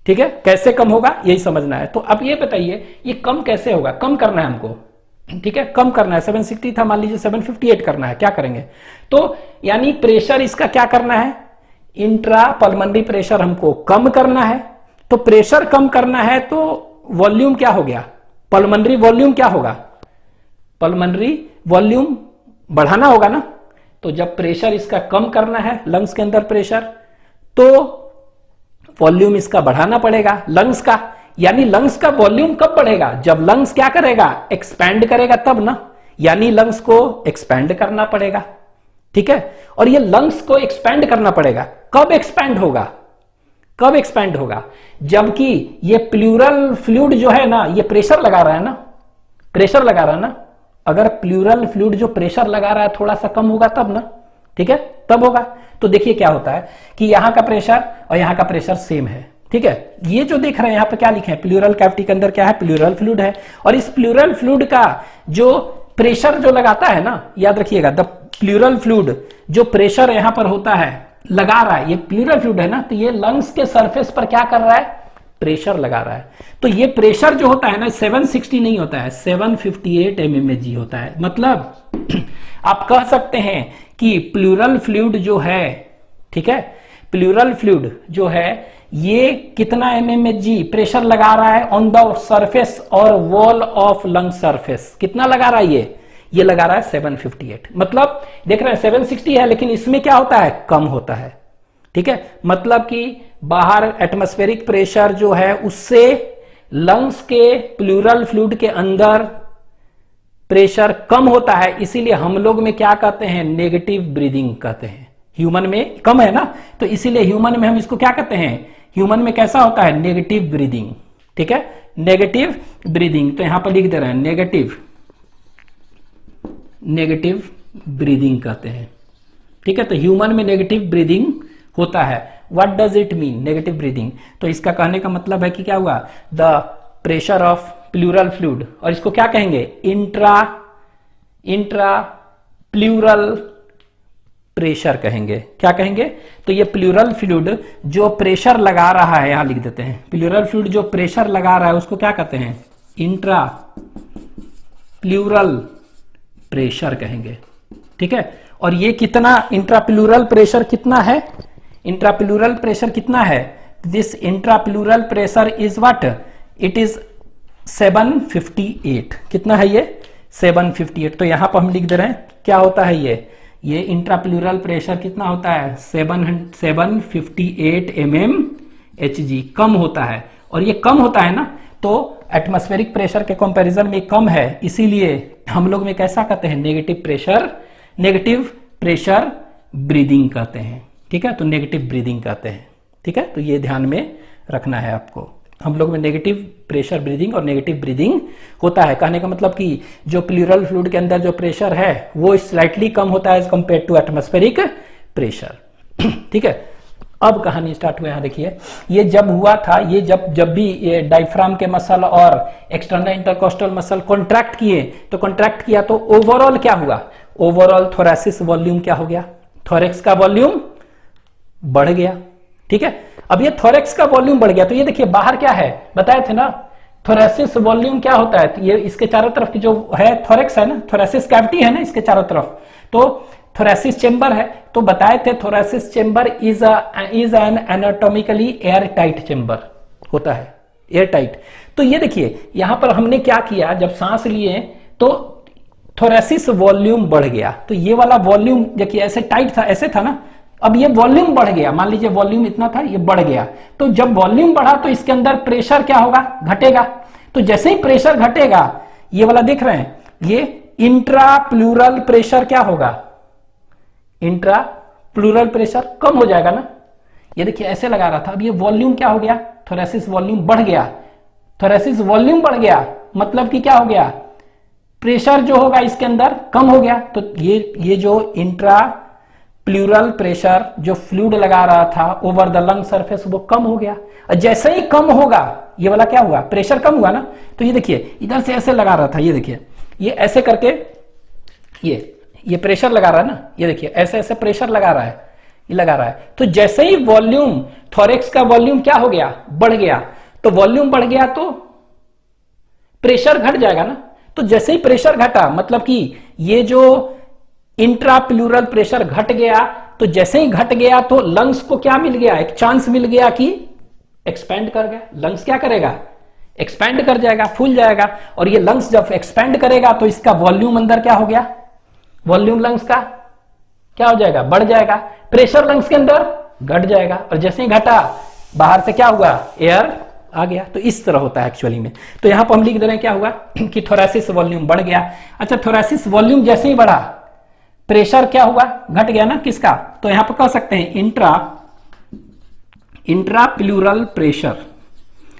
S1: ठीक है। कैसे कम होगा यही समझना है। तो अब ये बताइए ये कम कैसे होगा? कम करना है हमको, ठीक है, कम करना है। 760 था, मान लीजिए 758 करना है, क्या करेंगे? तो यानी प्रेशर इसका क्या करना है? इंट्रा पल्मोनरी प्रेशर हमको कम करना है। तो प्रेशर कम करना है तो वॉल्यूम क्या हो गया? पल्मोनरी वॉल्यूम क्या होगा? पल्मोनरी वॉल्यूम बढ़ाना होगा ना। तो जब प्रेशर इसका कम करना है, लंग्स के अंदर प्रेशर, तो वॉल्यूम इसका बढ़ाना पड़ेगा लंग्स का। यानी लंग्स का वॉल्यूम कब बढ़ेगा? जब लंग्स क्या करेगा? एक्सपैंड करेगा तब ना। यानी लंग्स को एक्सपैंड करना पड़ेगा, ठीक है। और ये लंग्स को एक्सपैंड करना पड़ेगा। कब एक्सपैंड होगा? कब एक्सपैंड होगा? जबकि ये प्लूरल फ्लूइड जो है ना, ये प्रेशर लगा रहा है ना, प्रेशर लगा रहा है ना। अगर प्लूरल फ्लूइड जो प्रेशर लगा रहा है थोड़ा सा कम होगा तब ना, ठीक है, तब होगा। तो देखिए क्या होता है कि यहां का प्रेशर और यहां का प्रेशर सेम है, ठीक है। ये जो देख रहे हैं यहां पे क्या लिखे हैं? प्लूरल कैविटी के अंदर क्या है? प्लूरल फ्लूइड है। और इस प्लूरल फ्लूइड का जो प्रेशर जो लगाता है ना, याद रखिएगा, द प्लूरल फ्लूइड जो प्रेशर यहां पर होता है, लगा रहा है, ये प्लूरल फ्लूइड है ना, तो ये लंग्स के सरफेस पर क्या कर रहा है? प्रेशर लगा रहा है। तो ये प्रेशर जो होता है ना 760 नहीं होता है, 758 mmHg होता है। मतलब आप कह सकते हैं कि प्लूरल फ्लूइड जो है, ठीक है, प्लूरल फ्लूइड जो है ये कितना mmHg प्रेशर लगा रहा है ऑन द सरफेस और वॉल ऑफ लंग सरफेस? कितना लगा रहा है ये लगा रहा है 758। मतलब देख रहे हैं 760 है, लेकिन इसमें क्या होता है? कम होता है, ठीक है। मतलब कि बाहर एटमॉस्फेरिक प्रेशर जो है उससे लंग्स के प्लूरल फ्लूइड के अंदर प्रेशर कम होता है। इसीलिए हम लोग में क्या कहते हैं? नेगेटिव ब्रीदिंग कहते हैं। ह्यूमन में कम है ना, तो इसीलिए ह्यूमन में हम इसको क्या कहते हैं? ह्यूमन में कैसा होता है? नेगेटिव ब्रीदिंग, ठीक है, नेगेटिव ब्रीदिंग। तो यहां पर लिख दे रहे हैं नेगेटिव ब्रीदिंग कहते हैं, ठीक है। तो ह्यूमन में नेगेटिव ब्रीदिंग होता है। What does it mean negative breathing? तो इसका कहने का मतलब है कि क्या हुआ? The pressure of pleural fluid, और इसको क्या कहेंगे? इंट्रा प्लूरल प्रेशर कहेंगे। क्या कहेंगे? तो ये प्लूरल फ्लूइड जो प्रेशर लगा रहा है, यहां लिख देते हैं, प्लूरल फ्लूइड जो प्रेशर लगा रहा है उसको क्या कहते हैं? इंट्रा प्लूरल प्रेशर कहेंगे। ठीक है, और ये कितना इंट्राप्लूरल प्रेशर कितना है? इंट्राप्लूरल प्रेशर कितना है? This intrapleural pressure is what? It is 758। कितना है ये? 758। तो यहां पर हम लिख दे रहे हैं क्या होता है ये इंट्राप्लूरल प्रेशर कितना होता है? 758 mmHg कम होता है। और ये कम होता है ना, तो एटमॉस्फेरिक प्रेशर के कंपैरिजन में कम है, इसीलिए हम लोग में कैसा कहते हैं? नेगेटिव प्रेशर ब्रीदिंग कहते हैं। ठीक है, तो नेगेटिव ब्रीदिंग कहते हैं। ठीक है, तो ये ध्यान में रखना है आपको। हम लोग में नेगेटिव प्रेशर ब्रीदिंग और नेगेटिव ब्रीदिंग होता है। कहने का मतलब कि जो प्लूरल फ्लूइड के अंदर जो प्रेशर है वो स्लाइटली कम होता है as compare to atmospheric pressure. ठीक है, अब कहानी स्टार्ट हुआ। यहां देखिए, ये जब हुआ था, ये जब भी ये डायफ्राम के मसल और एक्सटर्नल इंटरकोस्टल मसल कॉन्ट्रैक्ट किए, तो कॉन्ट्रैक्ट किया तो ओवरऑल क्या हुआ? ओवरऑल थोरेसिस वॉल्यूम क्या हो गया? थोरेक्स का वॉल्यूम बढ़ गया। ठीक है, अब ये थोरेक्स का वॉल्यूम बढ़ गया, तो ये देखिए बाहर क्या है बताए थे ना, थोरेसिस वॉल्यूम क्या होता है? तो ये इसके चारों तरफ की जो है थोरेक्स है ना, थोरेसिस कैविटी है ना इसके चारों तरफ, तो थोरेसिस चेंबर है। तो बताए थे thoracic chamber is an anatomically air tight chamber होता है, एयर टाइट। तो ये देखिए यहां पर हमने क्या किया, जब सांस लिए तो थोरेसिस वॉल्यूम बढ़ गया, तो ये वाला वॉल्यूम देखिए ऐसे टाइट था, ऐसे था ना, अब ये वॉल्यूम बढ़ गया। मान लीजिए वॉल्यूम इतना था, ये बढ़ गया, तो जब वॉल्यूम बढ़ा तो इसके अंदर प्रेशर क्या होगा? घटेगा। तो जैसे ही प्रेशर घटेगा, ये वाला देख रहे हैं, ये इंट्राप्लूरल प्रेशर क्या होगा? इंट्राप्लूरल प्रेशर कम हो जाएगा ना। ये देखिए ऐसे लगा रहा था, अब ये वॉल्यूम क्या हो गया? थोरेसिस वॉल्यूम बढ़ गया। थोरेसिस वॉल्यूम बढ़ गया मतलब कि क्या हो गया? प्रेशर जो होगा इसके अंदर कम हो गया। तो ये जो इंट्रा प्लूरल प्रेशर जो फ्लूइड लगा रहा था ओवर द लंग सरफेस वो कम हो गया। और जैसे ही कम होगा, ये वाला क्या हुआ? प्रेशर कम हुआ ना। तो ये देखिए इधर से ऐसे लगा रहा था, ये देखिए ये ऐसे करके ये प्रेशर लगा रहा है ना, ये देखिए ऐसे ऐसे प्रेशर लगा रहा है, ये लगा रहा है। तो जैसे ही वॉल्यूम, थोरेक्स का वॉल्यूम क्या हो गया? बढ़ गया। तो वॉल्यूम बढ़ गया तो प्रेशर घट जाएगा ना। तो जैसे ही प्रेशर घटा, मतलब कि ये जो इंट्राप्लूरल प्रेशर घट गया, तो जैसे ही घट गया तो लंग्स को क्या मिल गया? एक चांस मिल गया कि एक्सपेंड कर गया। लंग्स क्या करेगा? एक्सपेंड कर जाएगा, फूल जाएगा। और ये लंग्स जब एक्सपेंड करेगा तो इसका वॉल्यूम अंदर क्या हो गया? वॉल्यूम लंग्स का क्या हो जाएगा? बढ़ जाएगा। प्रेशर लंग्स के अंदर घट जाएगा, और जैसे ही घटा बाहर से क्या हुआ? एयर आ गया। तो इस तरह होता है एक्चुअली में। तो यहां पर हम लिख दे रहे हैं क्या हुआ कि थोरेसिस वॉल्यूम बढ़ गया। अच्छा, थोरेसिस वॉल्यूम जैसे ही बढ़ा, प्रेशर क्या हुआ? घट गया ना। किसका? तो यहां पर कह सकते हैं इंट्राप्लूरल प्रेशर।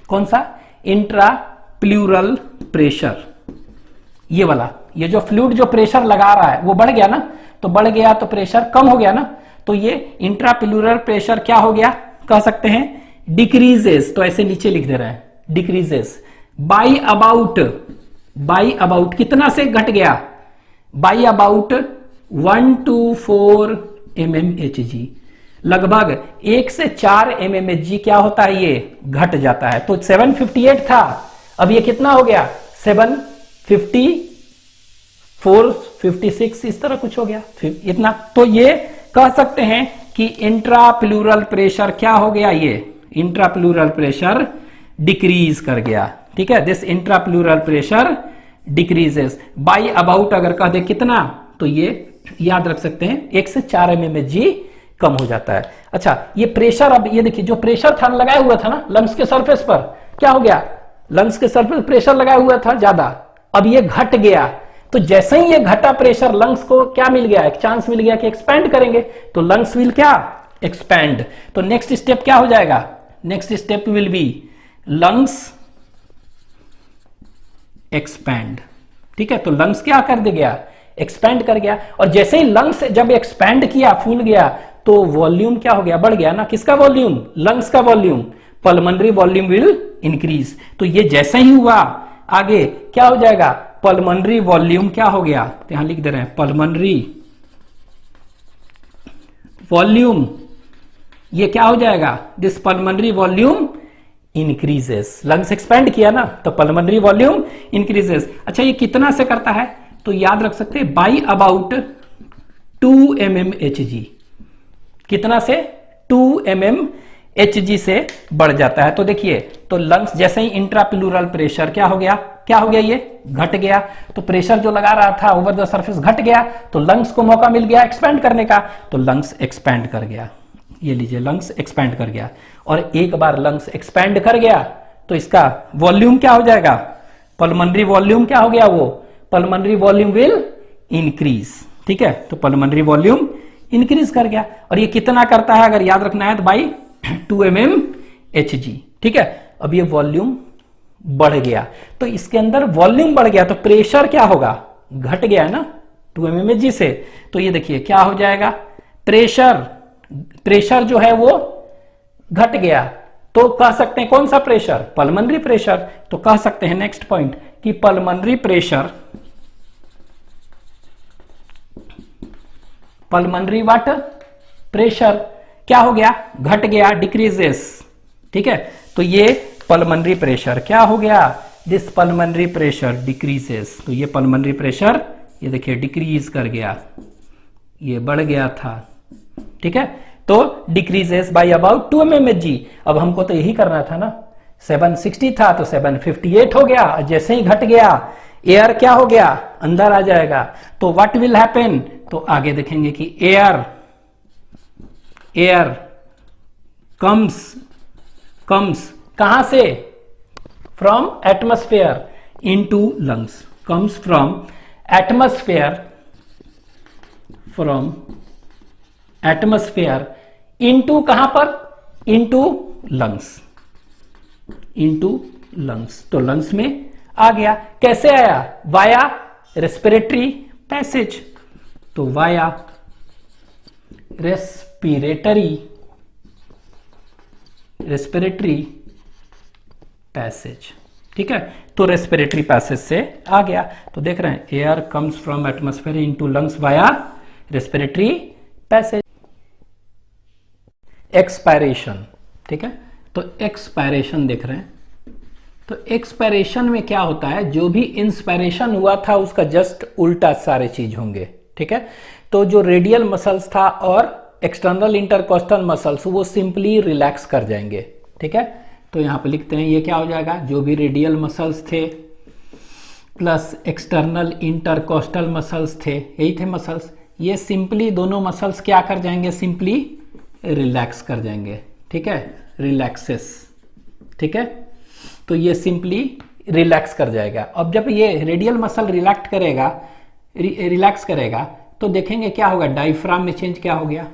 S1: कौन सा? इंट्राप्लूरल प्रेशर, ये वाला, ये जो फ्लूइड जो प्रेशर लगा रहा है वो बढ़ गया ना। तो बढ़ गया तो प्रेशर कम हो गया ना। तो ये इंट्राप्लूरल प्रेशर क्या हो गया? कह सकते हैं डिक्रीजेस। तो ऐसे नीचे लिख दे रहे हैं, डिक्रीजेस बाई अबाउट कितना से घट गया? बाई अबाउट 1 to 4 mmHg, लगभग 1 से 4 mmHg क्या होता है? ये घट जाता है। तो 758 था, अब ये कितना हो गया? 754, 56 इस तरह कुछ हो गया, इतना। तो ये कह सकते हैं कि इंट्राप्लूरल प्रेशर क्या हो गया? ये इंट्राप्लूरल प्रेशर डिक्रीज कर गया। ठीक है, this intrapleural pressure decreases by about, अगर कह दे कितना, तो ये याद रख सकते हैं 1 से 4 mmHg कम हो जाता है। अच्छा, ये प्रेशर, अब ये देखिए जो प्रेशर था लगाया हुआ था ना लंग्स के सरफेस पर, क्या हो गया? लंग्स के सरफेस प्रेशर लगाया हुआ था ज्यादा, अब ये घट गया। तो जैसे ही ये घटा प्रेशर, लंग्स को क्या मिल गया? एक चांस मिल गया कि एक्सपैंड करेंगे, तो लंग्स विल क्या? एक्सपैंड। तो नेक्स्ट स्टेप क्या हो जाएगा? Next step will be lungs expand. ठीक है, तो लंग्स क्या कर दे गया? एक्सपैंड कर गया। और जैसे ही लंग्स जब एक्सपैंड किया, फूल गया, तो वॉल्यूम क्या हो गया? बढ़ गया ना। किसका वॉल्यूम? लंग्स का volume. Pulmonary volume will increase. तो ये जैसे ही हुआ, आगे क्या हो जाएगा? पल्मोनरी वॉल्यूम क्या हो गया? तो यहां लिख दे रहे हैं पल्मोनरी वॉल्यूम, ये क्या हो जाएगा, this pulmonary volume increases, lungs expand किया ना तो पल्मोनरी वॉल्यूम इंक्रीजेस। अच्छा ये कितना से करता है, तो याद रख सकते हैं बाई अबाउट 2 mmHg, कितना से 2 mmHg से बढ़ जाता है। तो देखिए, तो लंग्स जैसे ही इंट्राप्लूरल प्रेशर क्या हो गया, ये घट गया, तो प्रेशर जो लगा रहा था ओवर द सरफेस घट गया, तो लंग्स को मौका मिल गया एक्सपेंड करने का, तो लंग्स एक्सपेंड कर गया। ये लीजिए, लंग्स एक्सपेंड कर गया, और एक बार लंग्स एक्सपेंड कर गया तो इसका वॉल्यूम क्या हो जाएगा, पल्मोनरी वॉल्यूम क्या हो गया, वो पल्मोनरी वॉल्यूम विल इंक्रीज। ठीक है, तो पल्मोनरी वॉल्यूम इंक्रीज कर गया, और ये कितना करता है अगर याद रखना है तो बाई 2 mmHg। ठीक है, अब ये वॉल्यूम बढ़ गया, तो इसके अंदर वॉल्यूम बढ़ गया तो प्रेशर क्या होगा, घट गया है ना 2 mmHg से, तो ये देखिए क्या हो जाएगा, प्रेशर जो है वो घट गया, तो कह सकते हैं कौन सा प्रेशर, पल्मोनरी प्रेशर। तो कह सकते हैं नेक्स्ट पॉइंट कि pulmonary pressure, pulmonary water pressure क्या हो गया, घट गया, डिक्रीजेस। ठीक है, तो ये पल्मोनरी प्रेशर क्या हो गया, दिस पल्मोनरी प्रेशर डिक्रीजेस, तो ये पल्मोनरी प्रेशर ये देखिए डिक्रीज कर गया, ये बढ़ गया था। ठीक है, तो डिक्रीजेस बाय अबाउट 2 mmHg। अब हमको तो यही करना था ना, 760 था तो 758 हो गया, जैसे ही घट गया एयर क्या हो गया, अंदर आ जाएगा, तो व्हाट विल हैपन, तो आगे देखेंगे कि एयर कम्स कहां से, from atmosphere into lungs, comes from atmosphere into कहां पर, इनटू लंग्स, तो लंग्स में आ गया। कैसे आया, वाया रेस्पिरेटरी पैसेज, तो वाया रेस्पिरेटरी पैसेज। ठीक है, तो रेस्पिरेटरी पैसेज से आ गया, तो देख रहे हैं air comes from atmosphere into lungs via respiratory passage. Expiration, ठीक है, तो एक्सपायरेशन देख रहे हैं, तो एक्सपायरेशन में क्या होता है, जो भी इंस्पायरेशन हुआ था उसका जस्ट उल्टा सारे चीज होंगे। ठीक है, तो जो रेडियल मसल्स था और एक्सटर्नल इंटरकोस्टल मसल्स वो सिंपली रिलैक्स कर जाएंगे। ठीक है, तो यहां पे लिखते हैं ये क्या हो जाएगा, जो भी रेडियल मसल्स थे प्लस एक्सटर्नल इंटरकोस्टल मसल्स थे, यही थे मसल्स, ये सिंपली दोनों मसल्स क्या कर जाएंगे, सिंपली रिलैक्स कर जाएंगे। ठीक है, रिलैक्सेस। ठीक है, तो ये सिंपली रिलैक्स कर जाएगा। अब जब ये रेडियल मसल रिलैक्स करेगा तो देखेंगे क्या होगा, डायफ्राम में चेंज क्या हो गया।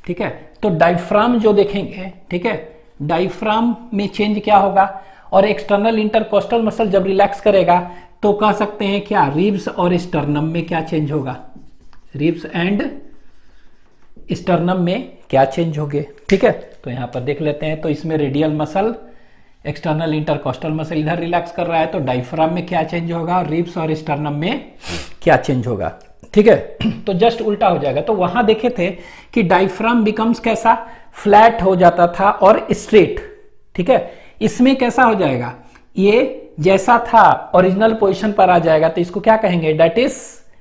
S1: ठीक है, तो डायफ्राम जो देखेंगे, ठीक है, डायफ्राम में चेंज क्या होगा, और एक्सटर्नल इंटरकोस्टल मसल जब रिलैक्स करेगा तो कह सकते हैं क्या, रिब्स और स्टर्नम में क्या चेंज होगा, रिब्स एंड स्टर्नम में क्या चेंज हो गए। ठीक है, तो यहां पर देख लेते हैं, तो इसमें radial muscle external intercostal muscle इधर रिलैक्स कर रहा है, तो डायफ्राम में क्या चेंज होगा, रिब्स और स्टर्नम में क्या चेंज होगा। ठीक है, तो जस्ट उल्टा हो जाएगा। तो वहां देखे थे कि डायफ्राम बिकम्स कैसा, फ्लैट हो जाता था और स्ट्रेट। ठीक है, इसमें कैसा हो जाएगा, ये जैसा था ओरिजिनल पोजीशन पर आ जाएगा, तो इसको क्या कहेंगे, दैट इज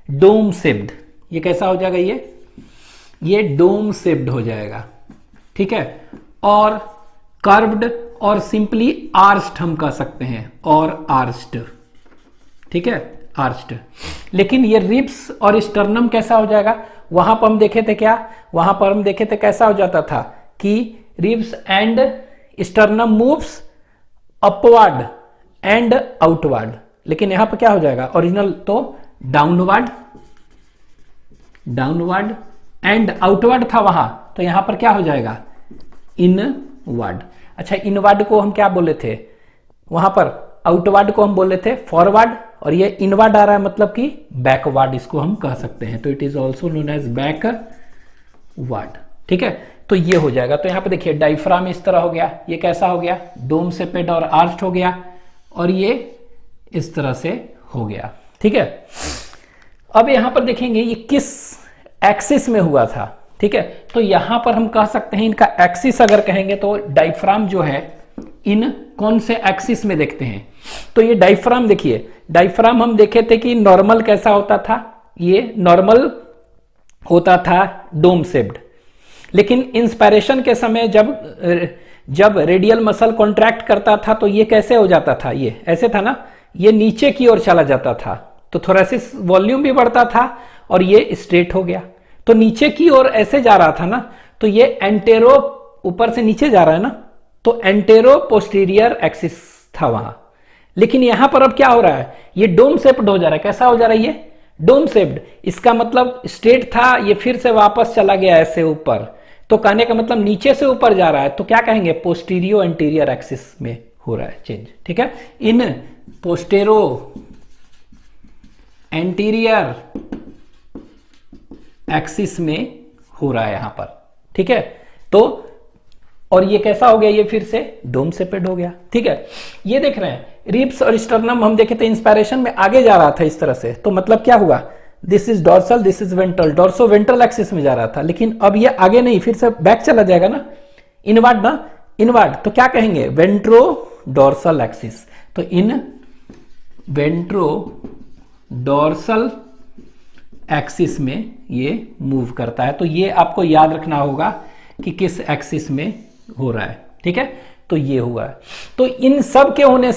S1: डोम शेप्ड। ये कैसा हो जाएगा, ये डोम शेप्ड हो जाएगा। ठीक है, और कर्व्ड और सिंपली आर्च्ड हम कह सकते हैं, और आर्च्ड। ठीक है, आर्च्ड। लेकिन ये रिब्स और स्टर्नम कैसा हो जाएगा, वहां पर हम देखे थे क्या, वहां पर हम देखे थे कैसा हो जाता था कि ribs and sternum moves upward and outward, लेकिन यहां पर क्या हो जाएगा, ओरिजिनल तो डाउनवर्ड एंड आउटवर्ड था वहां, तो यहां पर क्या हो जाएगा, इनवर्ड। अच्छा, इनवर्ड को हम क्या बोले थे, वहां पर आउटवर्ड को हम बोले थे फॉरवर्ड, और ये इनवर्ड आ रहा है मतलब कि बैकवर्ड इसको हम कह सकते हैं, तो it is also known as backward. ठीक है, तो ये हो जाएगा। तो यहां पे देखिए डायफ्राम इस तरह हो गया, ये कैसा हो गया, डोम शेपेड और आर्च्ड हो गया, और ये इस तरह से हो गया। ठीक है, अब यहां पर देखेंगे ये किस एक्सिस में हुआ था, ठीक है। तो यहां पर हम कह सकते हैं इनका एक्सिस अगर कहेंगे तो डायफ्राम जो है इन कौन से एक्सिस में देखते हैं, तो ये डायफ्राम देखिए, डायफ्राम हम देखे थे कि नॉर्मल कैसा होता था, ये नॉर्मल होता था डोम शेप्ड, लेकिन इंस्पायरेशन के समय जब रेडियल मसल कॉन्ट्रैक्ट करता था तो ये कैसे हो जाता था, ये ऐसे था ना, ये नीचे की ओर चला जाता था, तो थोरेसिस वॉल्यूम भी बढ़ता था और ये स्ट्रेट हो गया, तो नीचे की ओर ऐसे जा रहा था ना, तो ये एंटेरो ऊपर से नीचे जा रहा है ना, तो एंटेरो पोस्टीरियर एक्सिस था वहां। लेकिन यहां पर अब क्या हो रहा है, ये डोम शेप्ड हो जा रहा है, कैसा हो जा रहा है ये डोम शेप्ड, इसका मतलब स्ट्रेट था, ये फिर से वापस चला गया ऐसे ऊपर, तो कहने का मतलब नीचे से ऊपर जा रहा है, तो क्या कहेंगे पोस्टीरियो एंटीरियर एक्सिस में हो रहा है चेंज, ठीक है। इन पोस्टेरो एंटीरियर एक्सिस में हो रहा है यहां पर, ठीक है। तो और ये कैसा हो गया, ये फिर से डोम शेपेड हो गया, ठीक है। ये देख रहे हैं रिब्स और स्टर्नम हम देखे थे इंस्पायरेशन में आगे जा रहा था इस तरह से, तो मतलब क्या हुआ, this is dorsal, this is ventral, dorso ventral axis में जा रहा था, लेकिन अब ये आगे नहीं, फिर से बैक चला जाएगा ना, इनवर्ड ना, इनवर्ड, तो क्या कहेंगे वेंट्रो डॉर्सल एक्सिस, तो इन वेंट्रो डॉर्सल एक्सिस में ये मूव करता है, तो ये आपको याद रखना होगा कि किस एक्सिस में हो रहा है, ठीक है। तो ये हुआ है, तो इन सब के होने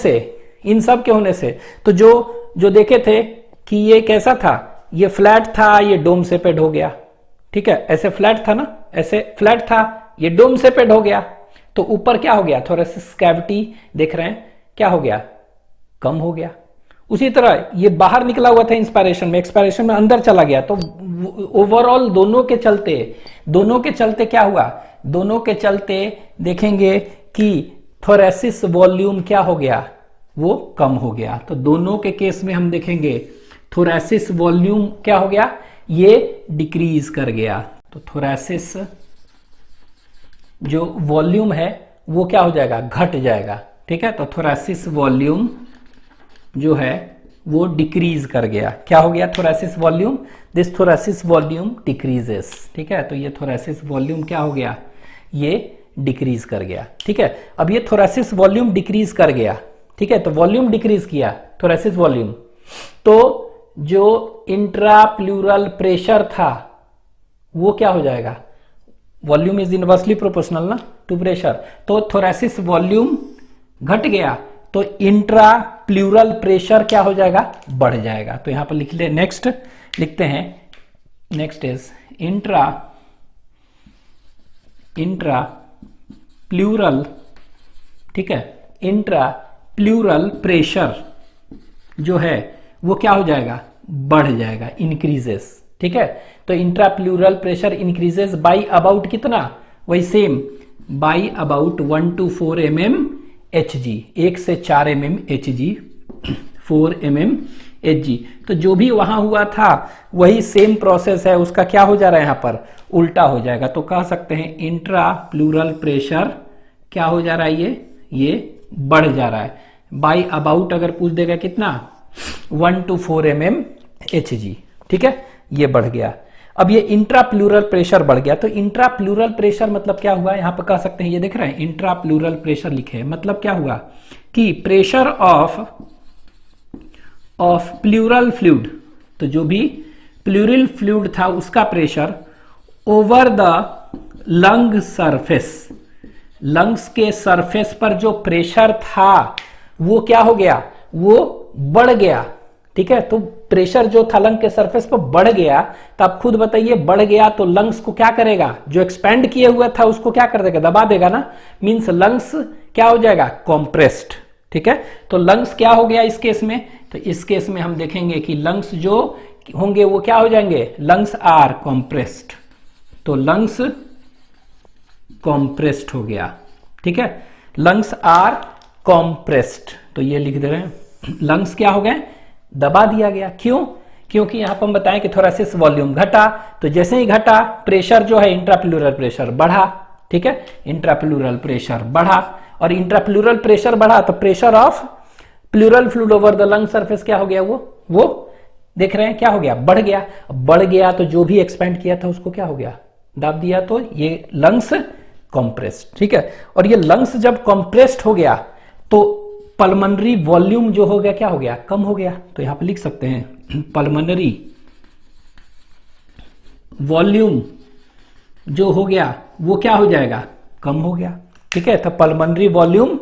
S1: से तो जो देखे थे कि ये कैसा था, ये फ्लैट था, ये डोम शेपेड हो गया, ठीक है, ऐसे फ्लैट था ना, ऐसे फ्लैट था, ये डोम शेपेड हो गया, तो ऊपर क्या हो गया, थोरेसिस कैविटी देख रहे हैं क्या हो गया, कम हो गया। उसी तरह ये बाहर निकला हुआ था इंस्पायरेशन में, एक्सपायरेशन में अंदर चला गया, तो ओवरऑल दोनों के चलते क्या हुआ, दोनों के चलते देखेंगे कि थोरेसिस वॉल्यूम क्या हो गया, वो कम हो गया। तो दोनों के केस में हम देखेंगे थोरेसिस वॉल्यूम क्या हो गया, ये डिक्रीज कर गया, तो थोरेसिस जो वॉल्यूम है वो क्या हो जाएगा, घट जाएगा, ठीक है। तो थोरेसिस वॉल्यूम जो है वो डिक्रीज कर गया, क्या हो गया thoracic volume, this thoracic volume decreases, ठीक है। तो ये थोरेसिस वॉल्यूम क्या हो गया, ये डिक्रीज कर गया, ठीक है। अब ये थोरेसिस वॉल्यूम डिक्रीज कर गया, ठीक है, तो वॉल्यूम डिक्रीज किया थोरेसिस वॉल्यूम, तो जो इंट्राप्लूरल प्रेशर था वो क्या हो जाएगा, वॉल्यूम इज इनवर्सली प्रोपोर्शनल ना टू प्रेशर, तो थोरेसिस वॉल्यूम घट गया, तो इंट्राप्लूरल प्रेशर क्या हो जाएगा, बढ़ जाएगा। तो यहां पर लिख ले, नेक्स्ट लिखते हैं, नेक्स्ट इज इंट्राप्लूरल, ठीक है, इंट्राप्लूरल प्रेशर जो है वो क्या हो जाएगा, बढ़ जाएगा, इंक्रीजेस, ठीक है। तो इंट्राप्लूरल प्रेशर इंक्रीजेस बाई अबाउट कितना, वही same by about 1 to 4 mm Hg, 1 से 4 mm Hg, 4 mm Hg। तो जो भी वहां हुआ था वही सेम प्रोसेस है, उसका क्या हो जा रहा है, यहां पर उल्टा हो जाएगा। तो कह सकते हैं इंट्राप्लूरल प्रेशर क्या हो जा रहा है, ये बढ़ जा रहा है, बाई अबाउट अगर पूछ देगा कितना, 1 to 4 mm Hg, ठीक है, ये बढ़ गया। अब ये इंट्राप्लूरल प्रेशर बढ़ गया, तो इंट्राप्लूरल प्रेशर मतलब क्या हुआ, यहां पर कह सकते हैं, ये देख रहे हैं इंट्राप्लूरल प्रेशर लिखे, मतलब क्या हुआ कि प्रेशर ऑफ प्लूरल फ्लूइड, तो जो भी प्लूरल फ्लूइड था उसका pressure over the lung surface, lungs के सरफेस पर जो प्रेशर था वो क्या हो गया, वो बढ़ गया, ठीक है। तो प्रेशर जो था लंग के सरफेस पर बढ़ गया, तो आप खुद बताइए बढ़ गया तो लंग्स को क्या करेगा, जो एक्सपेंड किए हुआ था उसको क्या कर देगा, दबा देगा ना, मींस लंग्स क्या हो जाएगा, कॉम्प्रेस्ड, ठीक है। तो लंग्स क्या हो गया इस केस में, तो इस केस में हम देखेंगे कि लंग्स जो होंगे वो क्या हो जाएंगे, लंग्स आर कॉम्प्रेस्ड, तो लंग्स कॉम्प्रेस्ड हो गया, ठीक है, लंग्स आर कॉम्प्रेस्ड, तो ये लिख दे रहे हैं, लंग्स क्या हो गए, दबा दिया गया, क्यों, क्योंकि यहां पर हम बताएं कि थोरेसिस वॉल्यूम घटा, तो जैसे ही घटा प्रेशर जो है इंट्राप्लूरल प्रेशर बढ़ा, ठीक है, इंट्राप्लूरल प्रेशर बढ़ा, और इंट्राप्लूरल प्रेशर बढ़ा तो pressure of pleural fluid over the lung surface क्या हो गया, वो देख रहे हैं क्या हो गया, बढ़ गया। बढ़ गया तो जो भी एक्सपेंड किया था उसको क्या हो गया, दाब दिया, तो ये लंग्स कॉम्प्रेस्ड, ठीक है। और ये लंग्स जब कॉम्प्रेस्ड हो गया तो पल्मोनरी वॉल्यूम जो हो गया क्या हो गया, कम हो गया। तो यहां पे लिख सकते हैं पल्मोनरी वॉल्यूम जो हो गया वो क्या हो जाएगा, कम हो गया, ठीक है। तो पल्मोनरी वॉल्यूम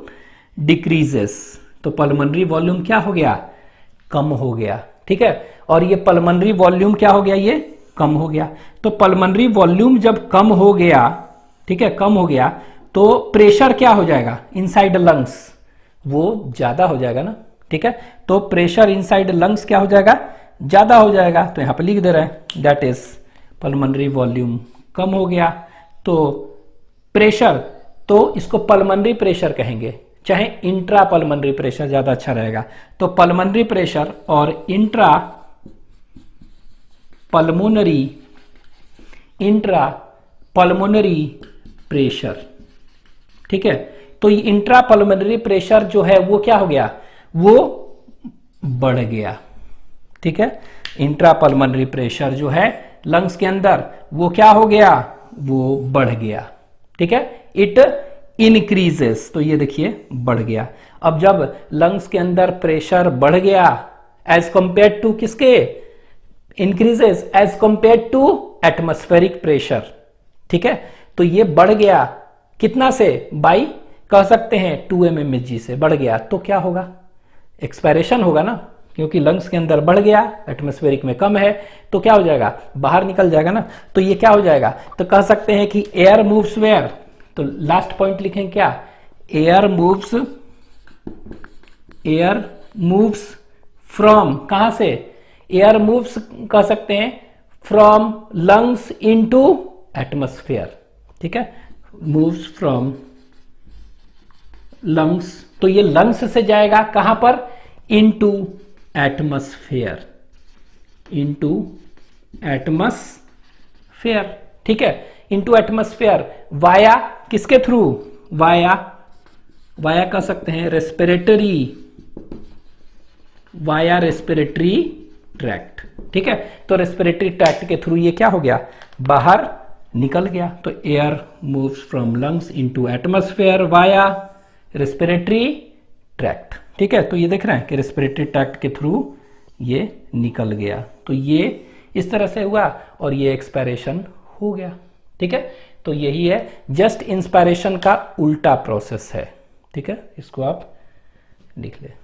S1: डिक्रीजेस, तो पल्मोनरी वॉल्यूम क्या हो गया, कम हो गया, ठीक है। और ये पल्मोनरी वॉल्यूम क्या हो गया, ये कम हो गया। तो पल्मोनरी वॉल्यूम जब कम हो गया, ठीक है, कम हो गया, तो प्रेशर क्या हो जाएगा इनसाइड लंग्स, वो ज्यादा हो जाएगा ना, ठीक है। तो प्रेशर इनसाइड लंग्स क्या हो जाएगा, ज्यादा हो जाएगा। तो यहां पे लिख दे रहे हैं दैट इज पल्मोनरी वॉल्यूम कम हो गया। तो प्रेशर, तो इसको पल्मोनरी प्रेशर कहेंगे, चाहे इंट्रा पल्मोनरी प्रेशर ज्यादा अच्छा रहेगा। तो पल्मोनरी प्रेशर और इंट्रा पल्मोनरी प्रेशर, ठीक है। तो ये इंट्रा पल्मोनरी प्रेशर जो है वो क्या हो गया, वो बढ़ गया, ठीक है। इंट्रा पल्मोनरी प्रेशर जो है लंग्स के अंदर वो क्या हो गया, वो बढ़ गया, ठीक है। इट इंक्रीजेस, तो ये देखिए बढ़ गया। अब जब लंग्स के अंदर प्रेशर बढ़ गया एज कंपेयर टू किसके, increases as compare to atmospheric pressure, ठीक है। तो ये बढ़ गया कितना से, बाई कह सकते हैं 2 mmHg से बढ़ गया। तो क्या होगा, एक्सपायरेशन होगा ना, क्योंकि लंग्स के अंदर बढ़ गया, एटमॉस्फेरिक में कम है, तो क्या हो जाएगा, बाहर निकल जाएगा ना। तो ये क्या हो जाएगा, तो कह सकते हैं कि एयर मूव्स वेयर, तो लास्ट पॉइंट लिखें क्या, एयर मूव्स फ्रॉम, कहां से, एयर मूव्स कह सकते हैं फ्रॉम लंग्स इनटू एटमॉस्फेयर, ठीक है, मूव्स फ्रॉम लंग्स, तो ये लंग्स से जाएगा कहां पर, इनटू एटमॉस्फेयर, ठीक है, इनटू एटमॉस्फेयर वाया किसके थ्रू, वाया कह सकते हैं रेस्पिरेटरी, वाया रेस्पिरेटरी ट्रैक्ट, ठीक है। तो रेस्पिरेटरी ट्रैक्ट के थ्रू ये क्या हो गया, बाहर निकल गया। तो air moves from lungs into atmosphere via respiratory tract, ठीक है। तो ये देख रहे हैं कि रेस्पिरेटरी ट्रैक्ट के थ्रू ये निकल गया। तो ये इस तरह से हुआ और ये एक्सपायरेशन हो गया, ठीक है। तो यही है जस्ट इंस्पायरेशन का उल्टा प्रोसेस है, ठीक है। इसको आप लिख ले।